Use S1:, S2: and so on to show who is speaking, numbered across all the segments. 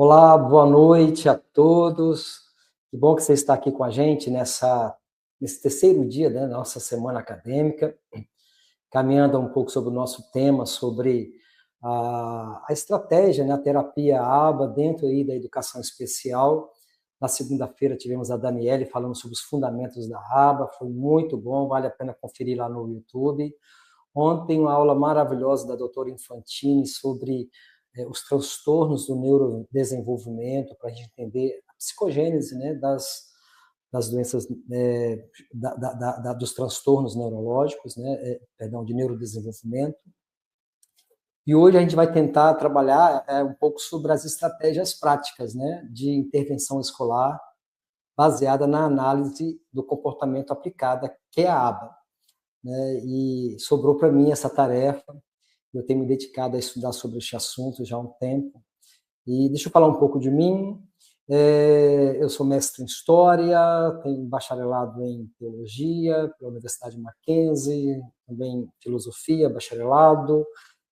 S1: Olá, boa noite a todos. Que bom que você está aqui com a gente nesse terceiro dia, né, da nossa semana acadêmica, caminhando um pouco sobre o nosso tema, sobre a estratégia, né, a terapia ABA dentro aí da educação especial. Na segunda-feira tivemos a Daniele falando sobre os fundamentos da ABA, foi muito bom, vale a pena conferir lá no YouTube. Ontem, uma aula maravilhosa da doutora Infantini sobre os transtornos do neurodesenvolvimento, para a gente entender a psicogênese, né, das doenças, dos transtornos neurológicos, né, perdão, de neurodesenvolvimento. E hoje a gente vai tentar trabalhar um pouco sobre as estratégias práticas, né, de intervenção escolar baseada na análise do comportamento aplicada, que é a ABA. Né, e sobrou para mim essa tarefa. Eu tenho me dedicado a estudar sobre este assunto já há um tempo. E deixa eu falar um pouco de mim. Eu sou mestre em História, tenho bacharelado em Teologia pela Universidade Mackenzie, também Filosofia, bacharelado,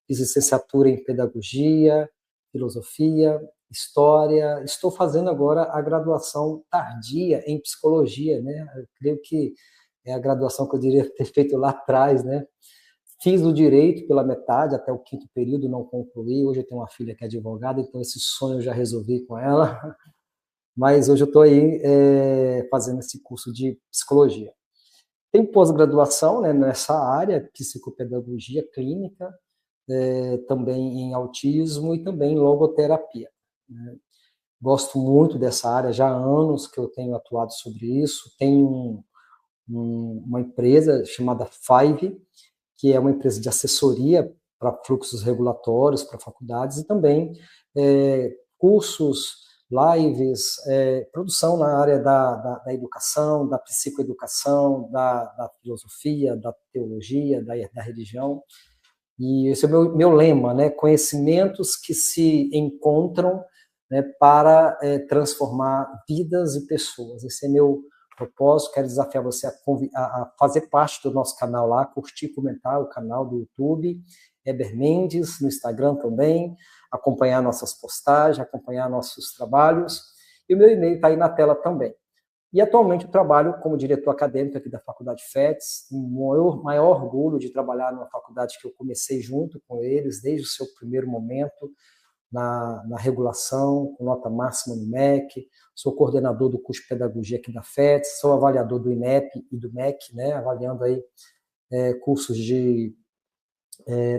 S1: fiz licenciatura em Pedagogia, Filosofia, História. Estou fazendo agora a graduação tardia em Psicologia, né? Eu creio que é a graduação que eu diria ter feito lá atrás, né? Fiz o direito pela metade, até o quinto período, não concluí. Hoje eu tenho uma filha que é advogada, então esse sonho eu já resolvi com ela. Mas hoje eu estou aí fazendo esse curso de psicologia. Tenho pós-graduação, né, nessa área, psicopedagogia clínica, também em autismo e também em logoterapia. Né? Gosto muito dessa área, já há anos que eu tenho atuado sobre isso. Tenho uma empresa chamada Five, que é uma empresa de assessoria para fluxos regulatórios, para faculdades, e também cursos, lives, produção na área da educação, da psicoeducação, da filosofia, da teologia, da religião. E esse é o meu lema, né? Conhecimentos que se encontram, né, para transformar vidas e pessoas. Esse é meu propósito. Quero desafiar você a fazer parte do nosso canal lá, curtir, comentar o canal do YouTube, Eber Mendes, no Instagram também, acompanhar nossas postagens, acompanhar nossos trabalhos. E o meu e-mail está aí na tela também. E atualmente eu trabalho como diretor acadêmico aqui da Faculdade FETS, um maior orgulho de trabalhar numa faculdade que eu comecei junto com eles, desde o seu primeiro momento, na regulação, com nota máxima no MEC, sou coordenador do curso de pedagogia aqui da FETS, sou avaliador do INEP e do MEC, né, avaliando aí cursos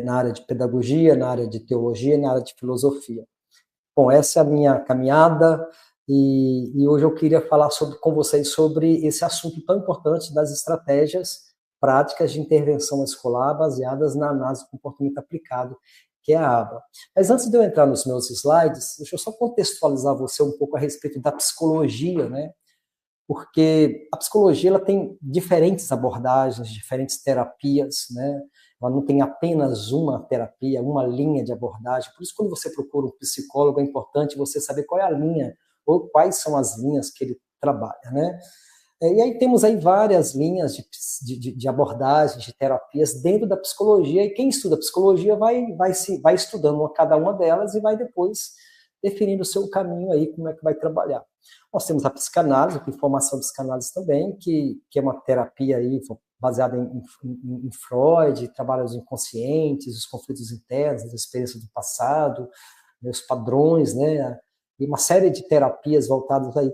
S1: na área de pedagogia, na área de teologia e na área de filosofia. Bom, essa é a minha caminhada e hoje eu queria falar com vocês sobre esse assunto tão importante das estratégias práticas de intervenção escolar baseadas na análise do comportamento aplicado, que é a ABA. Mas antes de eu entrar nos meus slides, deixa eu só contextualizar você um pouco a respeito da psicologia, né? Porque a psicologia ela tem diferentes abordagens, diferentes terapias, né? Ela não tem apenas uma terapia, uma linha de abordagem. Por isso, quando você procura um psicólogo, é importante você saber qual é a linha, ou quais são as linhas que ele trabalha, né? E aí temos aí várias linhas de abordagens, de terapias dentro da psicologia, e quem estuda psicologia vai estudando cada uma delas e vai depois definindo o seu caminho aí, como é que vai trabalhar. Nós temos a psicanálise, a formação de psicanálise também, que é uma terapia aí baseada em Freud, trabalha os inconscientes, os conflitos internos, as experiências do passado, né, os padrões, né, e uma série de terapias voltadas aí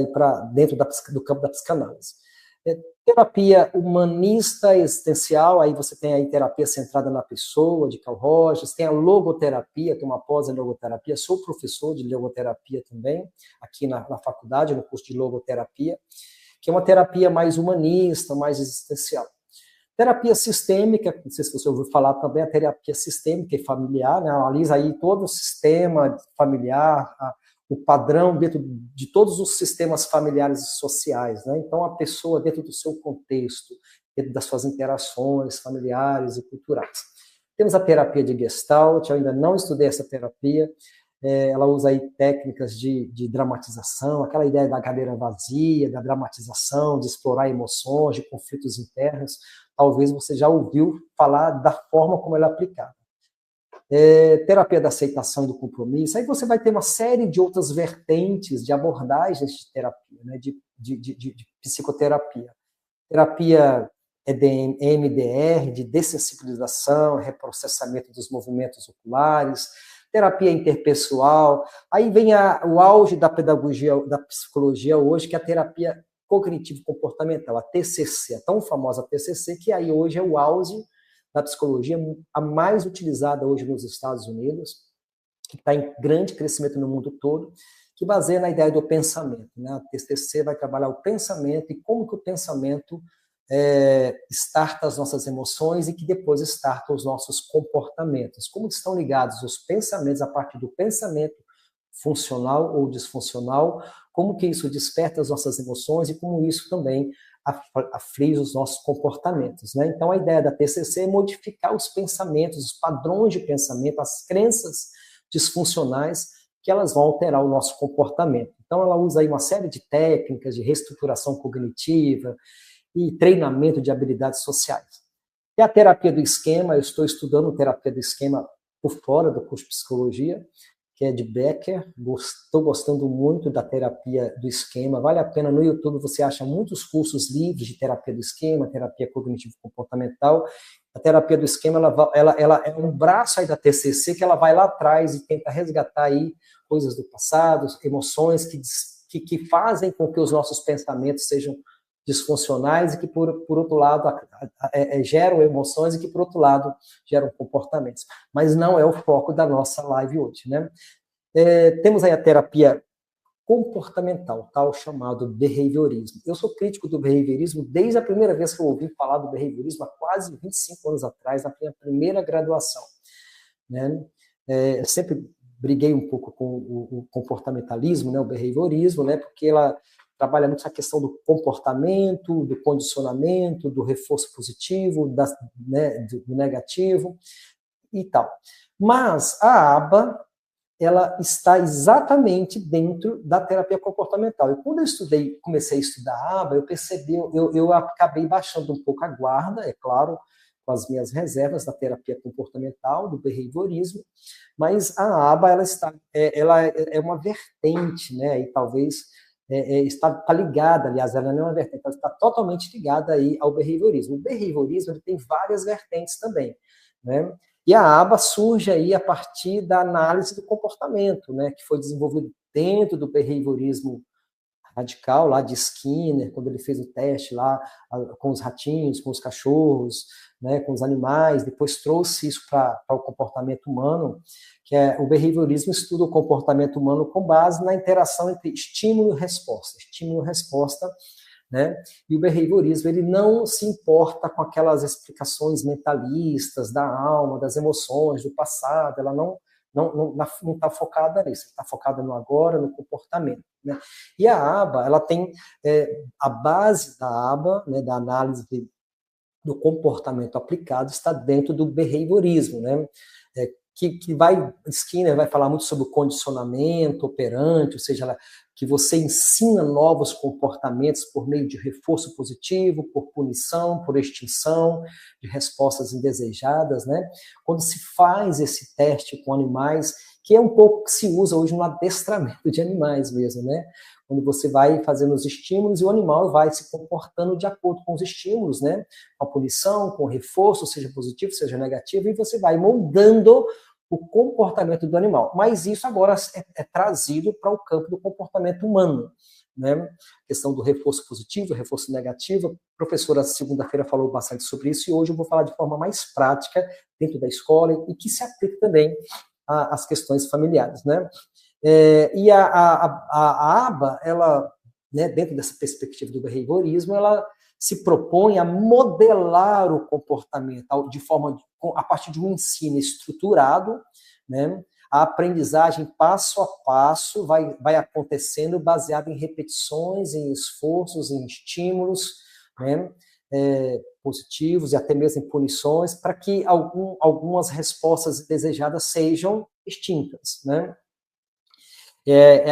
S1: para dentro do campo da psicanálise. Terapia humanista existencial, aí você tem aí terapia centrada na pessoa, de Carl Rogers, tem a logoterapia, que é uma pós em logoterapia, sou professor de logoterapia também, aqui na faculdade, no curso de logoterapia, que é uma terapia mais humanista, mais existencial. Terapia sistêmica, não sei se você ouviu falar também, a terapia sistêmica e familiar, né, analisa aí todo o sistema familiar, o padrão dentro de todos os sistemas familiares e sociais, né? Então, a pessoa dentro do seu contexto, dentro das suas interações familiares e culturais. Temos a terapia de Gestalt, eu ainda não estudei essa terapia, ela usa aí técnicas de dramatização, aquela ideia da cadeira vazia, da dramatização, de explorar emoções, de conflitos internos. Talvez você já ouviu falar da forma como ela é aplicada. terapia da aceitação do compromisso. Aí você vai ter uma série de outras vertentes de abordagens de terapia, né, de psicoterapia. Terapia EMDR, de dessensibilização, reprocessamento dos movimentos oculares, terapia interpessoal. Aí vem o auge da pedagogia, da psicologia hoje, que é a terapia cognitivo-comportamental, a TCC, a tão famosa TCC, que aí hoje é o auge da psicologia, a mais utilizada hoje nos Estados Unidos, que está em grande crescimento no mundo todo, que baseia na ideia do pensamento, né? A TCC vai trabalhar o pensamento e como que o pensamento starta as nossas emoções e que depois starta os nossos comportamentos. Como estão ligados os pensamentos a partir do pensamento funcional ou disfuncional, como que isso desperta as nossas emoções e como isso também aflige os nossos comportamentos, né? Então, a ideia da TCC é modificar os pensamentos, os padrões de pensamento, as crenças disfuncionais, que elas vão alterar o nosso comportamento. Então, ela usa aí uma série de técnicas de reestruturação cognitiva e treinamento de habilidades sociais. E a terapia do esquema, eu estou estudando terapia do esquema por fora do curso de psicologia, que é de Becker. Estou gostando muito da terapia do esquema. Vale a pena, no YouTube você acha muitos cursos livres de terapia do esquema, terapia cognitivo-comportamental. A terapia do esquema, ela é um braço aí da TCC que ela vai lá atrás e tenta resgatar aí coisas do passado, emoções que fazem com que os nossos pensamentos sejam disfuncionais e que, por outro lado, geram emoções e que, por outro lado, geram comportamentos. Mas não é o foco da nossa live hoje, né? Temos aí a terapia comportamental, tal chamado behaviorismo. Eu sou crítico do behaviorismo desde a primeira vez que eu ouvi falar do behaviorismo, há quase 25 anos atrás, na minha primeira graduação, né? Sempre briguei um pouco com o comportamentalismo, né, o behaviorismo, né, porque ela trabalha muito essa questão do comportamento, do condicionamento, do reforço positivo, né, do negativo e tal. Mas a aba, ela está exatamente dentro da terapia comportamental. E quando eu comecei a estudar a aba, eu percebi, eu acabei baixando um pouco a guarda, é claro, com as minhas reservas da terapia comportamental, do behaviorismo, mas a aba, ela é uma vertente, né, e talvez está ligada, aliás, ela não é uma vertente, ela está totalmente ligada aí ao behaviorismo. O behaviorismo ele tem várias vertentes também, né? E a aba surge aí a partir da análise do comportamento, né, que foi desenvolvido dentro do behaviorismo radical lá de Skinner, quando ele fez o teste lá com os ratinhos, com os cachorros, né, com os animais, depois trouxe isso para o comportamento humano, que é o behaviorismo estuda o comportamento humano com base na interação entre estímulo e resposta, né? E o behaviorismo ele não se importa com aquelas explicações mentalistas da alma, das emoções, do passado, ela não está focada nisso, está focada no agora, no comportamento, né? E a aba, ela tem a base da aba, né, da análise do comportamento aplicado, está dentro do behaviorismo, né? Skinner vai falar muito sobre o condicionamento operante, ou seja, que você ensina novos comportamentos por meio de reforço positivo, por punição, por extinção, de respostas indesejadas, né? Quando se faz esse teste com animais, que é um pouco que se usa hoje no adestramento de animais mesmo, né? Quando você vai fazendo os estímulos e o animal vai se comportando de acordo com os estímulos, né? Com a punição, com o reforço, seja positivo, seja negativo, e você vai moldando o comportamento do animal. Mas isso agora é trazido para o campo do comportamento humano, né? A questão do reforço positivo, reforço negativo. A professora, segunda-feira, falou bastante sobre isso, e hoje eu vou falar de forma mais prática, dentro da escola, e que se aplica também às questões familiares, né? E a aba, ela, né, dentro dessa perspectiva do behaviorismo, ela se propõe a modelar o comportamento a partir de um ensino estruturado, né? A aprendizagem passo a passo vai acontecendo baseado em repetições, em esforços, em estímulos, né? Positivos e até mesmo em punições, para que algumas respostas desejadas sejam extintas, né?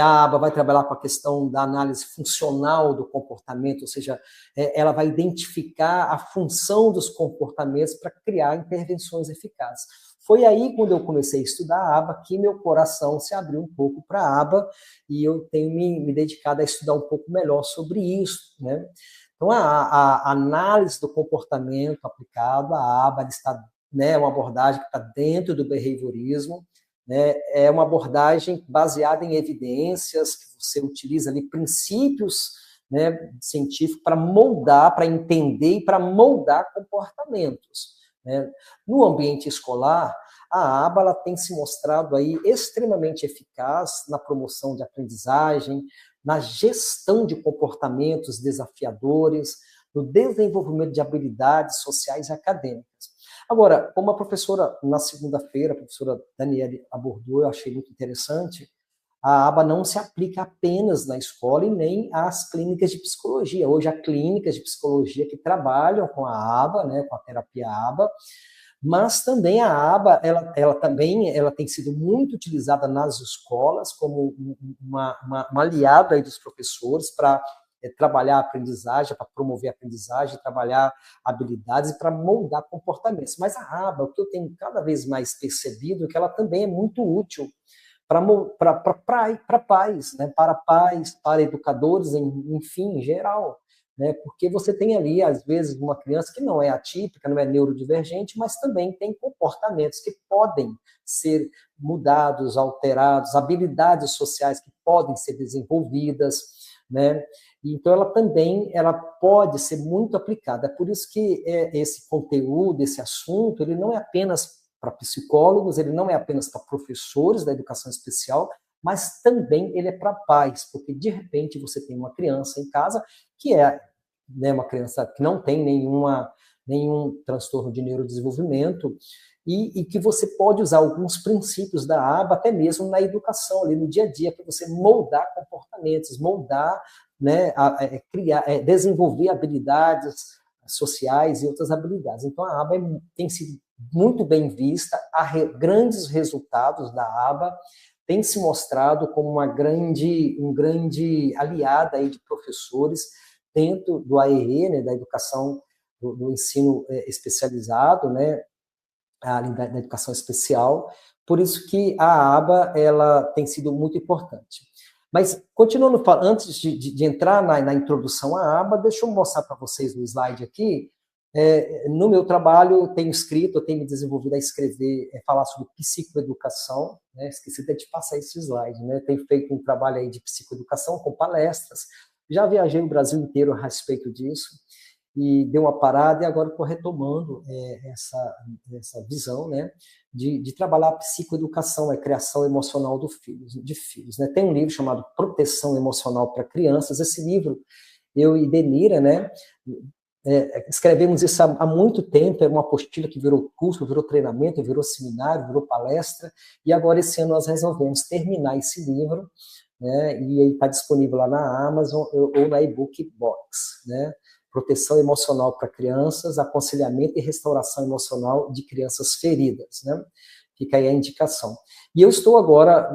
S1: A aba vai trabalhar com a questão da análise funcional do comportamento, ou seja, ela vai identificar a função dos comportamentos para criar intervenções eficazes. Foi aí, quando eu comecei a estudar a aba, que meu coração se abriu um pouco para a aba, e eu tenho me dedicado a estudar um pouco melhor sobre isso, né? Então, a análise do comportamento aplicado, a aba está, né, uma abordagem que está dentro do behaviorismo, né? É uma abordagem baseada em evidências, que você utiliza ali princípios, né, científicos para moldar, para entender e para moldar comportamentos, né? No ambiente escolar, a aba ela tem se mostrado aí extremamente eficaz na promoção de aprendizagem, na gestão de comportamentos desafiadores, no desenvolvimento de habilidades sociais e acadêmicas. Agora, como a professora, na segunda-feira, a professora Daniele abordou, eu achei muito interessante, a aba não se aplica apenas na escola e nem às clínicas de psicologia. Hoje, há clínicas de psicologia que trabalham com a aba, né, com a terapia aba, mas também a aba, ela tem sido muito utilizada nas escolas como uma aliada aí dos professores para trabalhar a aprendizagem, para promover a aprendizagem, trabalhar habilidades e para moldar comportamentos. Mas a aba, o que eu tenho cada vez mais percebido é que ela também é muito útil para pais, né? Para pais, para educadores, enfim, em geral. Né? Porque você tem ali, às vezes, uma criança que não é atípica, não é neurodivergente, mas também tem comportamentos que podem ser mudados, alterados, habilidades sociais que podem ser desenvolvidas, né? Então, ela pode ser muito aplicada. É por isso que esse conteúdo, esse assunto, ele não é apenas para psicólogos, ele não é apenas para professores da educação especial, mas também ele é para pais, porque de repente você tem uma criança em casa que é, né, uma criança que não tem nenhum transtorno de neurodesenvolvimento e que você pode usar alguns princípios da aba até mesmo na educação, ali no dia a dia, para você moldar comportamentos, moldar, né, criar, desenvolver habilidades sociais e outras habilidades. Então, a aba tem sido muito bem vista, há grandes resultados da aba, tem se mostrado como um grande aliada aí de professores dentro do AEE, né, da educação, do ensino especializado, né, da educação especial, por isso que a aba ela tem sido muito importante. Mas, continuando, antes de entrar na introdução à aba, deixa eu mostrar para vocês no slide aqui. No meu trabalho, eu tenho me desenvolvido a escrever, falar sobre psicoeducação, né? Esqueci até de passar esse slide, né? Tenho feito um trabalho aí de psicoeducação com palestras, já viajei o Brasil inteiro a respeito disso, e deu uma parada, e agora estou retomando essa visão, né, de trabalhar a psicoeducação, a criação emocional de filhos. Né? Tem um livro chamado Proteção Emocional para Crianças. Esse livro, eu e Denira, né, escrevemos isso há muito tempo, era uma apostila que virou curso, virou treinamento, virou seminário, virou palestra, e agora esse ano nós resolvemos terminar esse livro, né, e ele está disponível lá na Amazon ou na e-book box, né? Proteção emocional para crianças, aconselhamento e restauração emocional de crianças feridas, né? Fica aí a indicação. E eu estou agora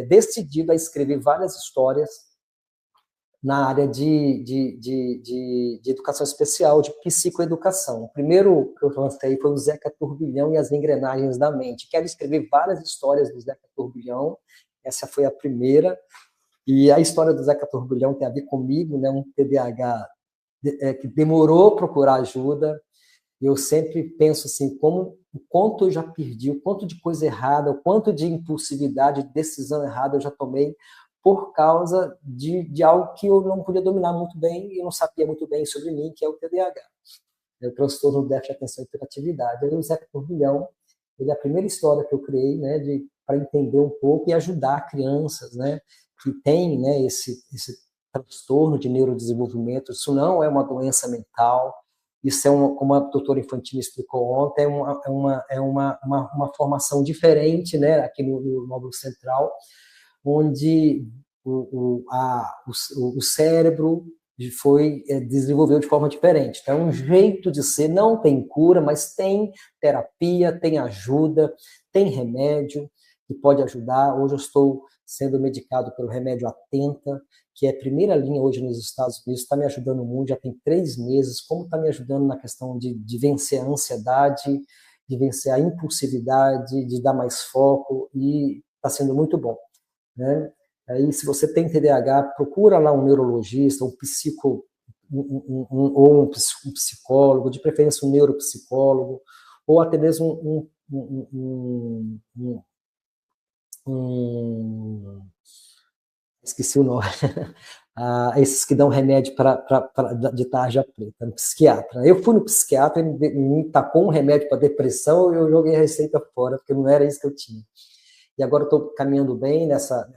S1: decidido a escrever várias histórias na área de educação especial, de psicoeducação. O primeiro que eu lancei foi o Zeca Turbilhão e as Engrenagens da Mente. Quero escrever várias histórias do Zeca Turbilhão, essa foi a primeira. E a história do Zeca Turbilhão tem a ver comigo, né? Um TDAH que demorou a procurar ajuda. Eu sempre penso assim, o quanto eu já perdi, o quanto de coisa errada, o quanto de impulsividade, de decisão errada eu já tomei por causa de algo que eu não podia dominar muito bem e não sabia muito bem sobre mim, que é o TDAH. É o transtorno do déficit de atenção e hiperatividade. Aí o Zeca Turbilhão, ele é a primeira história que eu criei, né, para entender um pouco e ajudar crianças, né, que têm, né, esse transtorno de neurodesenvolvimento. Isso não é uma doença mental, isso como a doutora Infantini explicou ontem, é uma formação diferente, né, aqui no Nódulo Central, onde o cérebro desenvolveu de forma diferente. Então, é um jeito de ser, não tem cura, mas tem terapia, tem ajuda, tem remédio que pode ajudar. Hoje eu estou sendo medicado pelo remédio Atenta, que é a primeira linha hoje nos Estados Unidos, está me ajudando muito, já tem 3 meses, como está me ajudando na questão de vencer a ansiedade de vencer a impulsividade, de dar mais foco, e está sendo muito bom, né? Aí, se você tem TDAH, procura lá um neurologista, um psicólogo, de preferência um neuropsicólogo, ou até mesmo esqueci o nome, esses que dão remédio de tarja preta, um psiquiatra. Eu fui no psiquiatra, ele me tacou um remédio para depressão e eu joguei a receita fora, porque não era isso que eu tinha. E agora estou caminhando bem nessa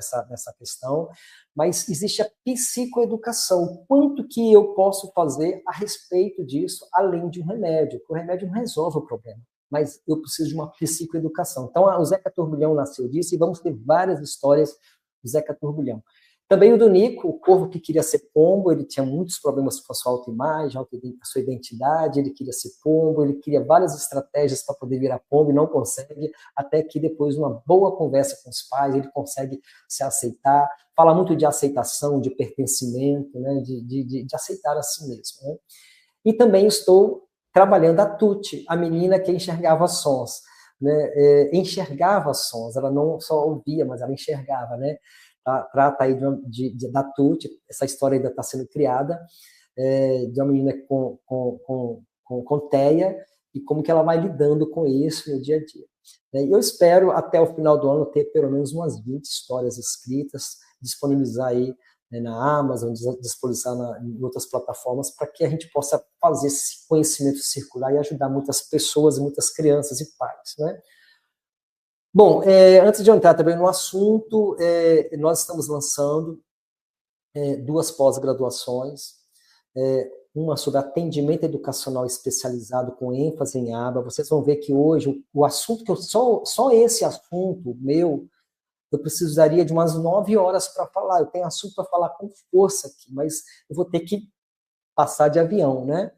S1: questão, mas existe a psicoeducação. Quanto que eu posso fazer a respeito disso, além de um remédio? Porque o remédio não resolve o problema, mas eu preciso de uma psicoeducação. Então, o Zeca Turbilhão nasceu disso, e vamos ter várias histórias do Zeca Turbilhão. Também o do Nico, o corvo que queria ser pombo, ele tinha muitos problemas com a sua autoimagem, a sua identidade, ele queria ser pombo, ele queria várias estratégias para poder virar pombo e não consegue, até que depois de uma boa conversa com os pais, ele consegue se aceitar, fala muito de aceitação, de pertencimento, né, de aceitar a si mesmo. Né? E também estou trabalhando a Tuti, a menina que enxergava sons. Né, enxergava sons, ela não só ouvia, mas ela enxergava, né? Trata aí da Tuti, essa história ainda está sendo criada, de uma menina com TEA, e como que ela vai lidando com isso no dia a dia. Eu espero, até o final do ano, ter pelo menos umas 20 histórias escritas, disponibilizar aí, né, na Amazon, disponibilizar em outras plataformas, para que a gente possa fazer esse conhecimento circular e ajudar muitas pessoas, muitas crianças e pais, né? Bom, antes de eu entrar também no assunto, nós estamos lançando 2 pós-graduações, uma sobre atendimento educacional especializado com ênfase em aba. Vocês vão ver que hoje o assunto que só esse assunto meu, eu precisaria de umas 9 horas para falar. Eu tenho assunto para falar com força aqui, mas eu vou ter que passar de avião, né?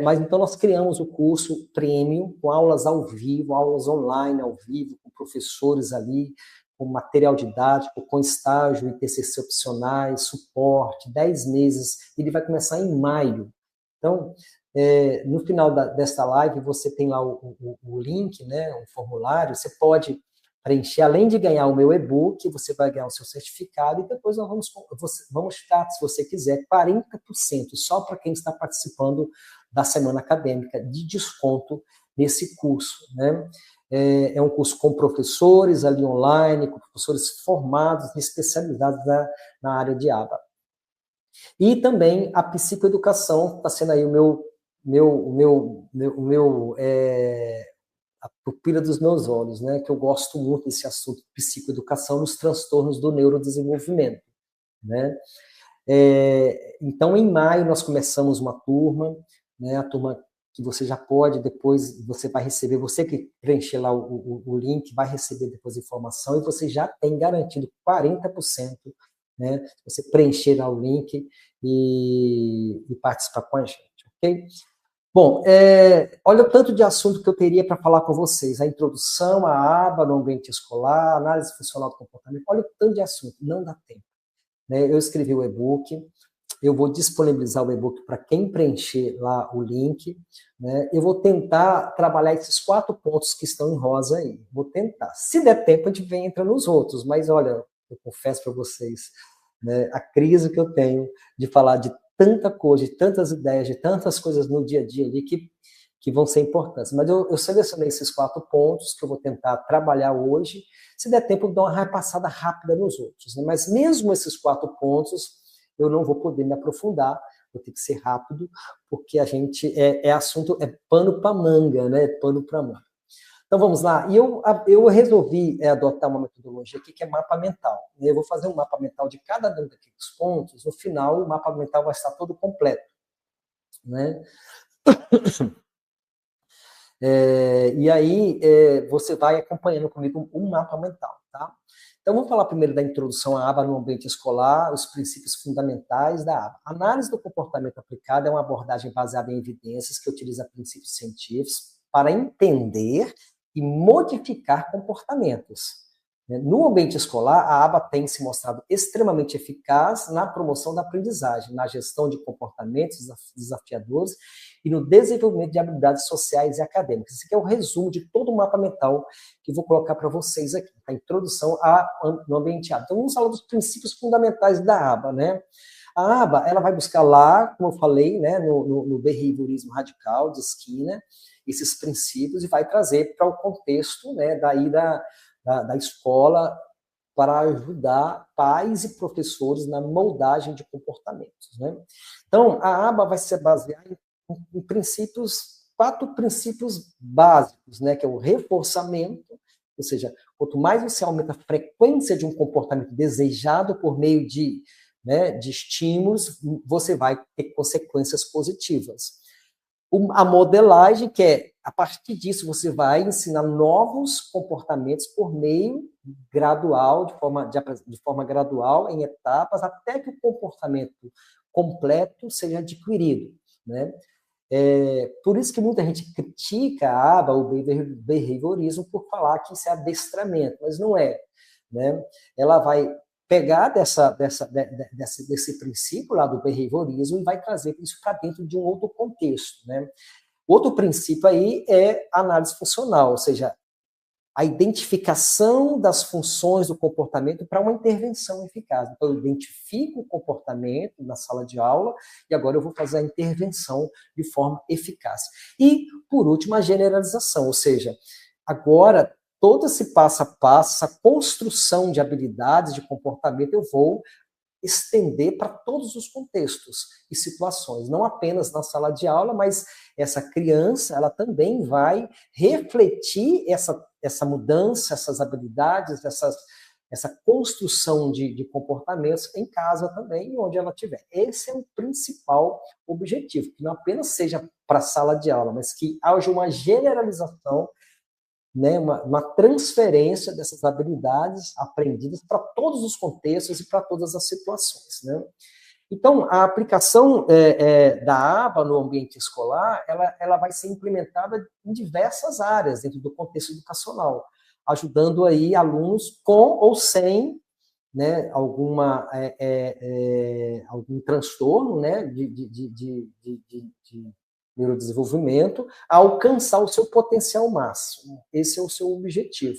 S1: Mas então nós criamos o curso Premium, com aulas ao vivo, aulas online ao vivo, com professores ali, com material didático, com estágio e TCC opcionais, suporte, 10 meses, ele vai começar em maio. Então, no final desta live, você tem lá o link, né, um formulário, você pode preencher, além de ganhar o meu e-book, você vai ganhar o seu certificado, e depois nós vamos dar, se você quiser, 40% só para quem está participando da semana acadêmica de desconto nesse curso, né? É um curso com professores ali online, com professores formados, especializados na área de aba. E também a psicoeducação está sendo aí a pupila dos meus olhos, né? Que eu gosto muito desse assunto de psicoeducação nos transtornos do neurodesenvolvimento, né? Então, em maio, nós começamos uma turma, né? A turma que você já pode, depois você vai receber, você que preencher lá o link, vai receber depois a informação, e você já tem garantido 40%, né? Você preencher lá o link e participar com a gente, ok? Bom, olha o tanto de assunto que eu teria para falar com vocês. A introdução, a aba no ambiente escolar, análise funcional do comportamento, olha o tanto de assunto, não dá tempo. Né? Eu escrevi o e-book, eu vou disponibilizar o e-book para quem preencher lá o link, né? Eu vou tentar trabalhar esses 4 pontos que estão em rosa aí, vou tentar. Se der tempo, a gente entra nos outros, mas olha, eu confesso para vocês, né, a crise que eu tenho de falar de tanta coisa, de tantas ideias, de tantas coisas no dia a dia ali que vão ser importantes. Mas eu selecionei esses 4 pontos que eu vou tentar trabalhar hoje. Se der tempo, eu dou uma repassada rápida nos outros. Né? Mas mesmo esses 4 pontos, eu não vou poder me aprofundar, vou ter que ser rápido, porque a gente assunto, pano para manga, né? Pano para manga. Então vamos lá. E eu resolvi adotar uma metodologia aqui que é mapa mental. Eu vou fazer um mapa mental de cada um daqueles pontos. No final, o mapa mental vai estar todo completo, né? E aí você vai acompanhando comigo um mapa mental, tá? Então vamos falar primeiro da introdução à aba no ambiente escolar, os princípios fundamentais da aba. A análise do comportamento aplicado é uma abordagem baseada em evidências que utiliza princípios científicos para entender e modificar comportamentos. No ambiente escolar, a aba tem se mostrado extremamente eficaz na promoção da aprendizagem, na gestão de comportamentos desafiadores e no desenvolvimento de habilidades sociais e acadêmicas. Esse aqui é o resumo de todo o mapa mental que vou colocar para vocês aqui, a introdução no ambiente aba. Então, vamos falar dos princípios fundamentais da aba, né? A aba, ela vai buscar lá, como eu falei, né, no behaviorismo radical de Skinner, esses princípios e vai trazer para o contexto, né, daí da escola para ajudar pais e professores na moldagem de comportamentos, né? Então, a aba vai se basear em princípios, 4 princípios básicos, né, que é o reforçamento, ou seja, quanto mais você aumenta a frequência de um comportamento desejado por meio de estímulos, você vai ter consequências positivas. A modelagem, que é, a partir disso, você vai ensinar novos comportamentos por meio gradual, de forma gradual, em etapas, até que o comportamento completo seja adquirido, né? Por isso que muita gente critica a aba, o behaviorismo, por falar que isso é adestramento, mas não é, né? Ela vai pegar desse princípio lá do behaviorismo e vai trazer isso para dentro de um outro contexto, né? Outro princípio aí é a análise funcional, ou seja, a identificação das funções do comportamento para uma intervenção eficaz. Então, eu identifico o comportamento na sala de aula e agora eu vou fazer a intervenção de forma eficaz. E, por último, a generalização, ou seja, agora todo esse passo a passo, essa construção de habilidades de comportamento, eu vou estender para todos os contextos e situações, não apenas na sala de aula, mas essa criança, ela também vai refletir essa mudança, essas habilidades, essa construção de comportamentos em casa também, onde ela estiver. Esse é o principal objetivo, que não apenas seja para a sala de aula, mas que haja uma generalização, né, uma transferência dessas habilidades aprendidas para todos os contextos e para todas as situações, né? Então, a aplicação da aba no ambiente escolar, ela vai ser implementada em diversas áreas dentro do contexto educacional, ajudando aí alunos com ou sem, né, algum transtorno, né, de neurodesenvolvimento, a alcançar o seu potencial máximo. Esse é o seu objetivo,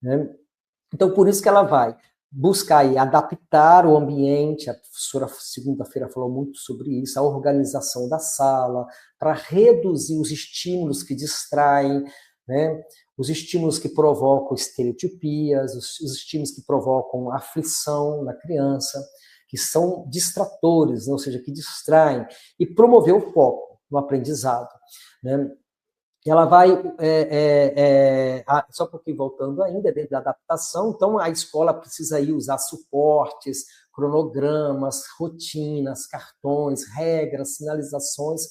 S1: né? Então, por isso que ela vai buscar aí adaptar o ambiente, a professora segunda-feira falou muito sobre isso, a organização da sala, para reduzir os estímulos que distraem, né? Os estímulos que provocam estereotipias, os estímulos que provocam aflição na criança, que são distratores, né? Ou seja, que distraem, e promover o foco no aprendizado, né? Ela vai, só um pouquinho voltando ainda, dentro da adaptação, então a escola precisa aí usar suportes, cronogramas, rotinas, cartões, regras, sinalizações,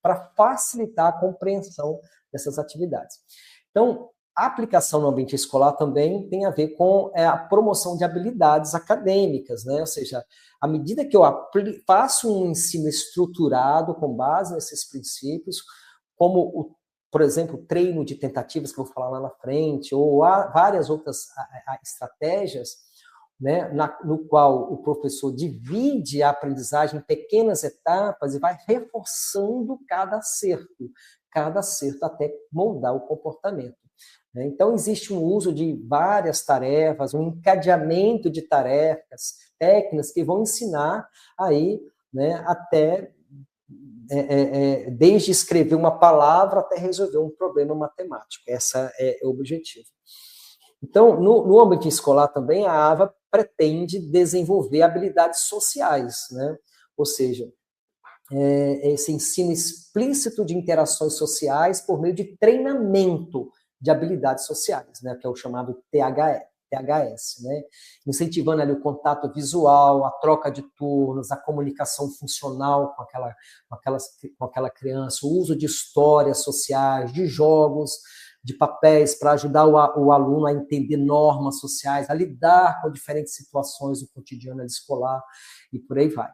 S1: para facilitar a compreensão dessas atividades. Então, a aplicação no ambiente escolar também tem a ver com a promoção de habilidades acadêmicas, né? Ou seja, à medida que eu faço um ensino estruturado com base nesses princípios, como por exemplo, treino de tentativas, que eu vou falar lá na frente, ou há várias outras estratégias, né, no qual o professor divide a aprendizagem em pequenas etapas e vai reforçando cada acerto até moldar o comportamento. Então, existe um uso de várias tarefas, um encadeamento de tarefas, técnicas que vão ensinar aí, né, até desde escrever uma palavra até resolver um problema matemático. Esse é o objetivo. Então, no ambiente escolar também, a AVA pretende desenvolver habilidades sociais, né? Ou seja, esse ensino explícito de interações sociais por meio de treinamento de habilidades sociais, né? Que é o chamado THS, né? Incentivando ali o contato visual, a troca de turnos, a comunicação funcional com aquela criança, o uso de histórias sociais, de jogos, de papéis para ajudar o aluno a entender normas sociais, a lidar com diferentes situações do cotidiano escolar e por aí vai.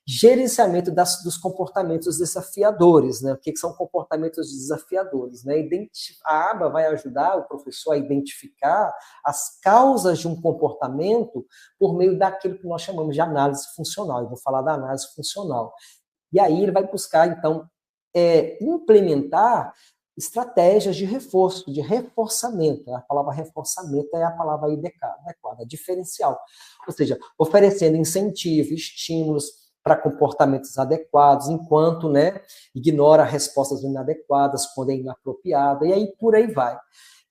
S1: Gerenciamento dos comportamentos desafiadores, né? O que são comportamentos desafiadores, né? A aba vai ajudar o professor a identificar as causas de um comportamento por meio daquilo que nós chamamos de análise funcional. Eu vou falar da análise funcional. E aí ele vai buscar, então, implementar estratégias de reforço, de reforçamento. A palavra reforçamento é a palavra adequada, diferencial. Ou seja, oferecendo incentivo, estímulos para comportamentos adequados, enquanto, né, ignora respostas inadequadas, quando é inapropriada, e aí por aí vai.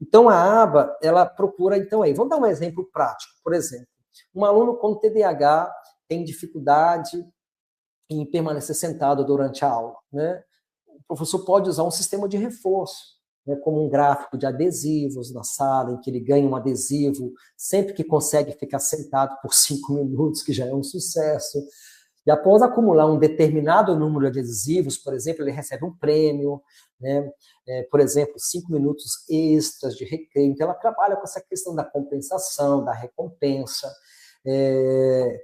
S1: Então, a aba, ela procura, então, aí, vamos dar um exemplo prático. Por exemplo, um aluno com TDAH tem dificuldade em permanecer sentado durante a aula, né? O professor pode usar um sistema de reforço, né, como um gráfico de adesivos na sala, em que ele ganha um adesivo sempre que consegue ficar sentado por 5 minutos, que já é um sucesso. E após acumular um determinado número de adesivos, por exemplo, ele recebe um prêmio, né? Por exemplo, 5 minutos extras de recreio. Então, ela trabalha com essa questão da compensação, da recompensa,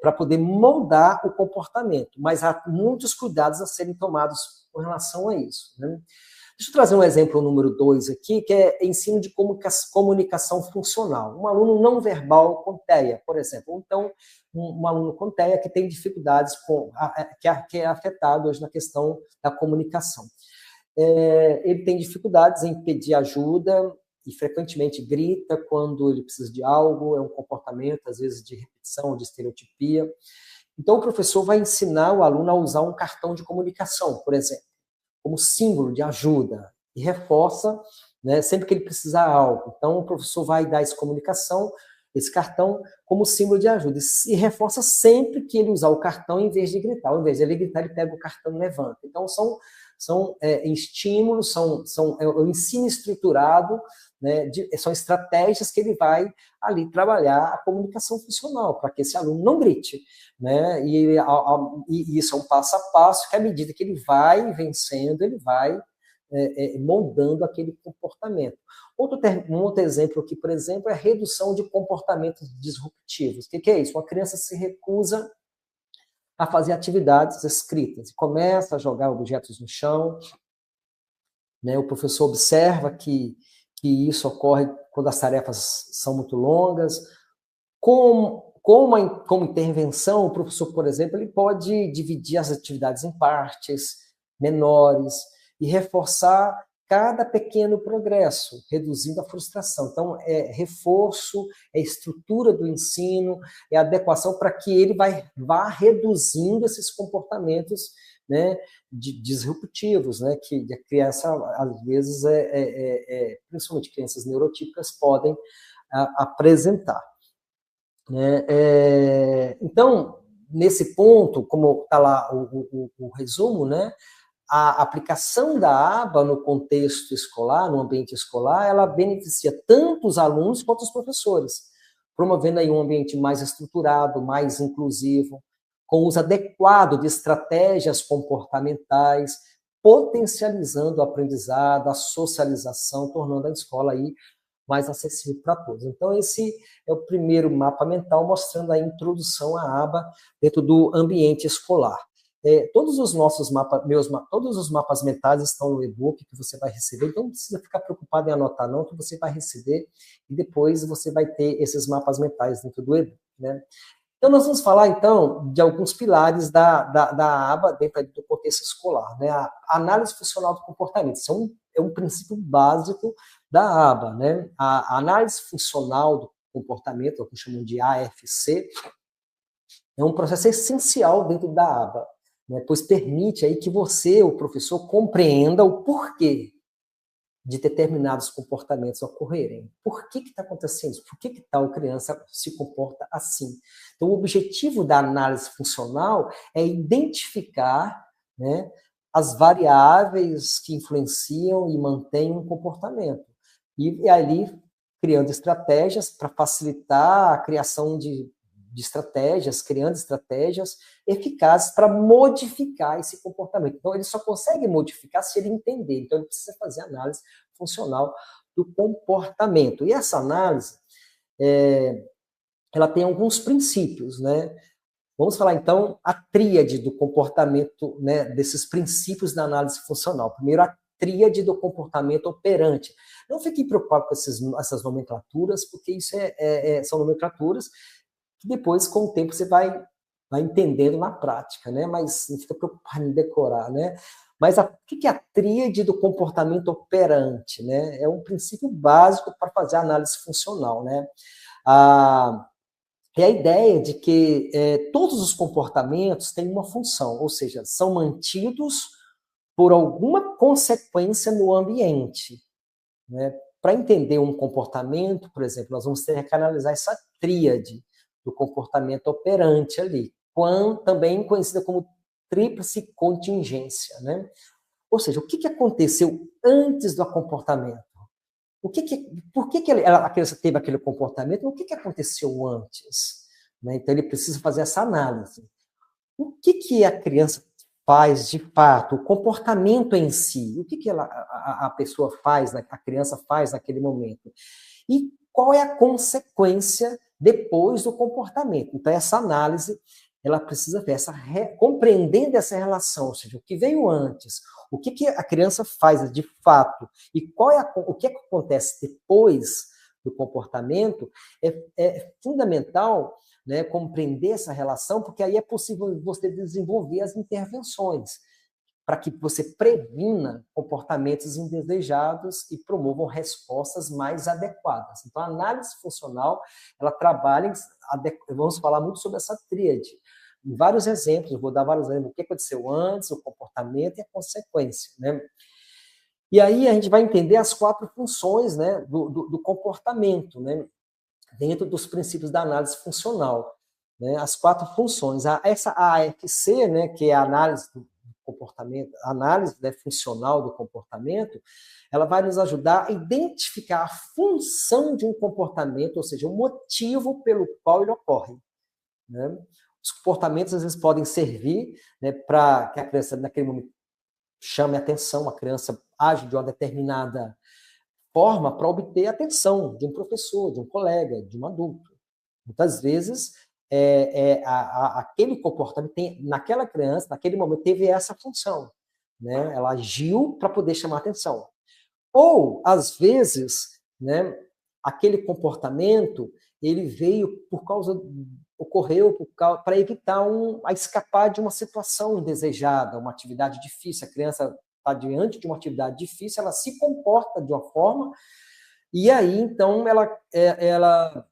S1: para poder moldar o comportamento. Mas há muitos cuidados a serem tomados com relação a isso, né? Deixa eu trazer um exemplo número 2 aqui, que é ensino de comunicação funcional. Um aluno não verbal com TEA, por exemplo. Então, um aluno com TEA que tem dificuldades, que é afetado hoje na questão da comunicação. Ele tem dificuldades em pedir ajuda e frequentemente grita quando ele precisa de algo, é um comportamento, às vezes, de repetição, de estereotipia. Então, o professor vai ensinar o aluno a usar um cartão de comunicação, por exemplo, como símbolo de ajuda, e reforça, né, sempre que ele precisar de algo. Então, o professor vai dar essa comunicação, esse cartão, como símbolo de ajuda, e reforça sempre que ele usar o cartão em vez de gritar. Ao invés de ele gritar, ele pega o cartão e levanta. Então, são estímulos, é o ensino estruturado, né, são estratégias que ele vai ali trabalhar a comunicação funcional, para que esse aluno não grite, né? E isso é um passo a passo, que à medida que ele vai vencendo, ele vai moldando aquele comportamento. Um outro exemplo aqui, por exemplo, é a redução de comportamentos disruptivos. O que é isso? Uma criança se recusa a fazer atividades escritas, começa a jogar objetos no chão, né? O professor observa que isso ocorre quando as tarefas são muito longas. Como intervenção, o professor, por exemplo, ele pode dividir as atividades em partes menores e reforçar cada pequeno progresso, reduzindo a frustração. Então, é reforço, é estrutura do ensino, é adequação para que ele vá reduzindo esses comportamentos, né, disruptivos, né, que a criança, às vezes, principalmente crianças neurotípicas, podem apresentar. Então, nesse ponto, como está lá o resumo, né, a aplicação da aba no contexto escolar, no ambiente escolar, ela beneficia tanto os alunos quanto os professores, promovendo aí um ambiente mais estruturado, mais inclusivo, com uso adequado de estratégias comportamentais, potencializando o aprendizado, a socialização, tornando a escola aí mais acessível para todos. Então, esse é o primeiro mapa mental, mostrando a introdução à aba dentro do ambiente escolar. Todos os nossos todos os mapas mentais estão no e-book que você vai receber, então não precisa ficar preocupado em anotar não, que você vai receber e depois você vai ter esses mapas mentais dentro do e-book, né? Então, nós vamos falar, então, de alguns pilares da aba dentro do contexto escolar, né? A análise funcional do comportamento, isso é um princípio básico da aba, né? A análise funcional do comportamento, o que chamam de AFC, é um processo essencial dentro da aba, né? Pois permite aí que você, o professor, compreenda o porquê de determinados comportamentos ocorrerem. Por que está acontecendo isso? Por que tal criança se comporta assim? Então, o objetivo da análise funcional é identificar, né, as variáveis que influenciam e mantêm um comportamento. E ali, criando estratégias para facilitar a criação de estratégias, criando estratégias eficazes para modificar esse comportamento. Então, ele só consegue modificar se ele entender. Então, ele precisa fazer análise funcional do comportamento. E essa análise, ela tem alguns princípios, né? Vamos falar, então, a tríade do comportamento, né, desses princípios da análise funcional. Primeiro, a tríade do comportamento operante. Não fiquem preocupados com essas nomenclaturas, porque isso são nomenclaturas que depois, com o tempo, você vai entendendo na prática, né? Mas não fica preocupado em decorar, né? Mas o que é a tríade do comportamento operante, né? É um princípio básico para fazer a análise funcional, né? É a ideia de que todos os comportamentos têm uma função, ou seja, são mantidos por alguma consequência no ambiente, né? Para entender um comportamento, por exemplo, nós vamos ter que analisar essa tríade do comportamento operante ali, também conhecida como tríplice contingência, né? Ou seja, o que aconteceu antes do comportamento? Por que a criança teve aquele comportamento? O que aconteceu antes? Né? Então, ele precisa fazer essa análise. O que a criança faz de fato? O comportamento em si. O que a pessoa faz, a criança faz naquele momento? E qual é a consequência depois do comportamento? Então, essa análise, ela precisa ver, compreendendo essa relação, ou seja, o que veio antes, o que a criança faz de fato, e o que acontece depois do comportamento, é fundamental, né, compreender essa relação, porque aí é possível você desenvolver as intervenções, para que você previna comportamentos indesejados e promovam respostas mais adequadas. Então, a análise funcional, ela trabalha, vamos falar muito sobre essa tríade. Em vários exemplos, eu vou dar vários exemplos, o que aconteceu antes, o comportamento e a consequência, né? E aí a gente vai entender as 4 funções, né, do comportamento, né, dentro dos princípios da análise funcional, né, as 4 funções. Essa AFC, né, que é a análise do comportamento, a análise, né, funcional do comportamento, ela vai nos ajudar a identificar a função de um comportamento, ou seja, o motivo pelo qual ele ocorre, né? Os comportamentos, às vezes, podem servir, né, para que a criança, naquele momento, chame a atenção, a criança age de uma determinada forma para obter a atenção de um professor, de um colega, de um adulto. Muitas vezes, aquele comportamento, naquela criança, naquele momento, teve essa função, né? Ela agiu para poder chamar a atenção. Ou, às vezes, né, aquele comportamento, ele veio ocorreu para evitar a escapar de uma situação indesejada, uma atividade difícil. A criança está diante de uma atividade difícil, ela se comporta de uma forma, e aí, então, ela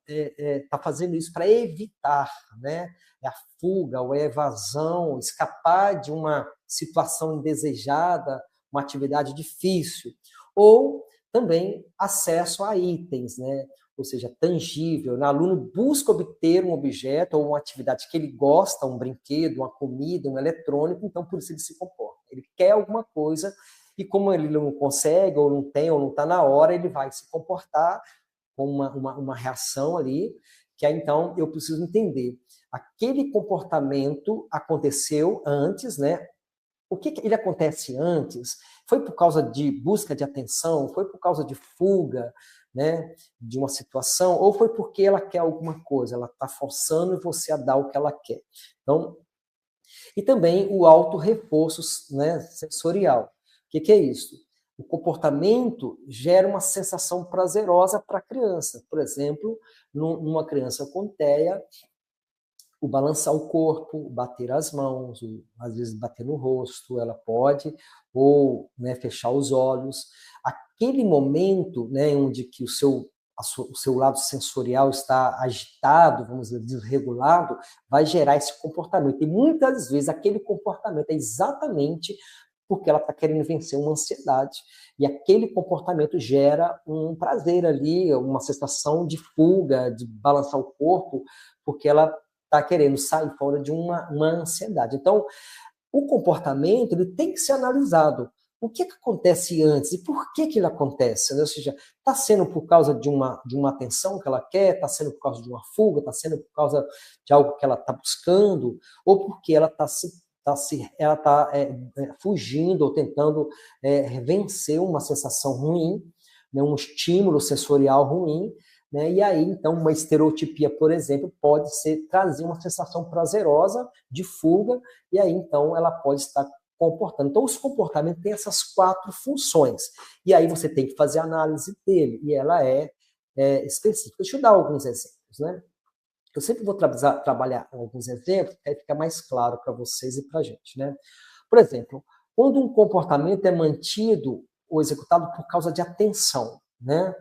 S1: está fazendo isso para evitar, né, a fuga ou a evasão, escapar de uma situação indesejada, uma atividade difícil. Ou também acesso a itens, né? Ou seja, tangível. O aluno busca obter um objeto ou uma atividade que ele gosta, um brinquedo, uma comida, um eletrônico, então por isso ele se comporta. Ele quer alguma coisa e como ele não consegue, ou não tem, ou não está na hora, ele vai se comportar com uma reação ali, que aí então eu preciso entender. Aquele comportamento aconteceu antes, né? O que ele acontece antes? Foi por causa de busca de atenção? Foi por causa de fuga, né, de uma situação? Ou foi porque ela quer alguma coisa? Ela está forçando você a dar o que ela quer. Então, e também o auto-reforço, né, sensorial. O que é isso? O comportamento gera uma sensação prazerosa para a criança. Por exemplo, numa criança com TEA, o balançar o corpo, bater as mãos, às vezes bater no rosto, ela pode, ou, né, fechar os olhos. Aquele momento, né, onde que o seu lado sensorial está agitado, vamos dizer, desregulado, vai gerar esse comportamento. E muitas vezes aquele comportamento é exatamente porque ela está querendo vencer uma ansiedade. E aquele comportamento gera um prazer ali, uma sensação de fuga, de balançar o corpo, porque ela está querendo sair fora de uma ansiedade. Então, o comportamento ele tem que ser analisado. O que acontece antes e por que ele acontece? Né? Ou seja, está sendo por causa de uma atenção que ela quer, está sendo por causa de uma fuga, está sendo por causa de algo que ela está buscando, ou porque ela está fugindo ou tentando vencer uma sensação ruim, né, um estímulo sensorial ruim, né? E aí, então, uma estereotipia, por exemplo, pode trazer uma sensação prazerosa de fuga, e aí, então, ela pode estar comportando. Então, os comportamentos têm essas 4 funções. E aí você tem que fazer a análise dele, e ela é específica. Deixa eu dar alguns exemplos, né? Eu sempre vou trabalhar alguns exemplos, que aí fica mais claro para vocês e para a gente, né? Por exemplo, quando um comportamento é mantido ou executado por causa de atenção, né?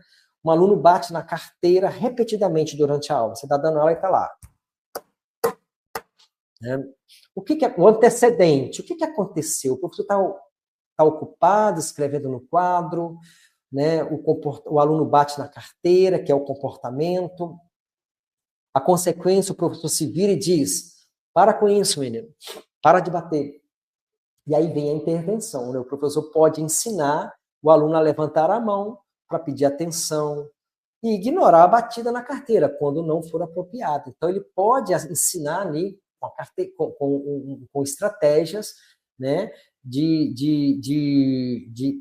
S1: Um aluno bate na carteira repetidamente durante a aula. Você está dando aula e está lá. Né? O antecedente? O que aconteceu? O professor está ocupado, escrevendo no quadro, né? O aluno bate na carteira, que é o comportamento. A consequência, o professor se vira e diz: para com isso, menino, para de bater. E aí vem a intervenção, né? O professor pode ensinar o aluno a levantar a mão para pedir atenção e ignorar a batida na carteira, quando não for apropriado. Então, ele pode ensinar ali com estratégias, né,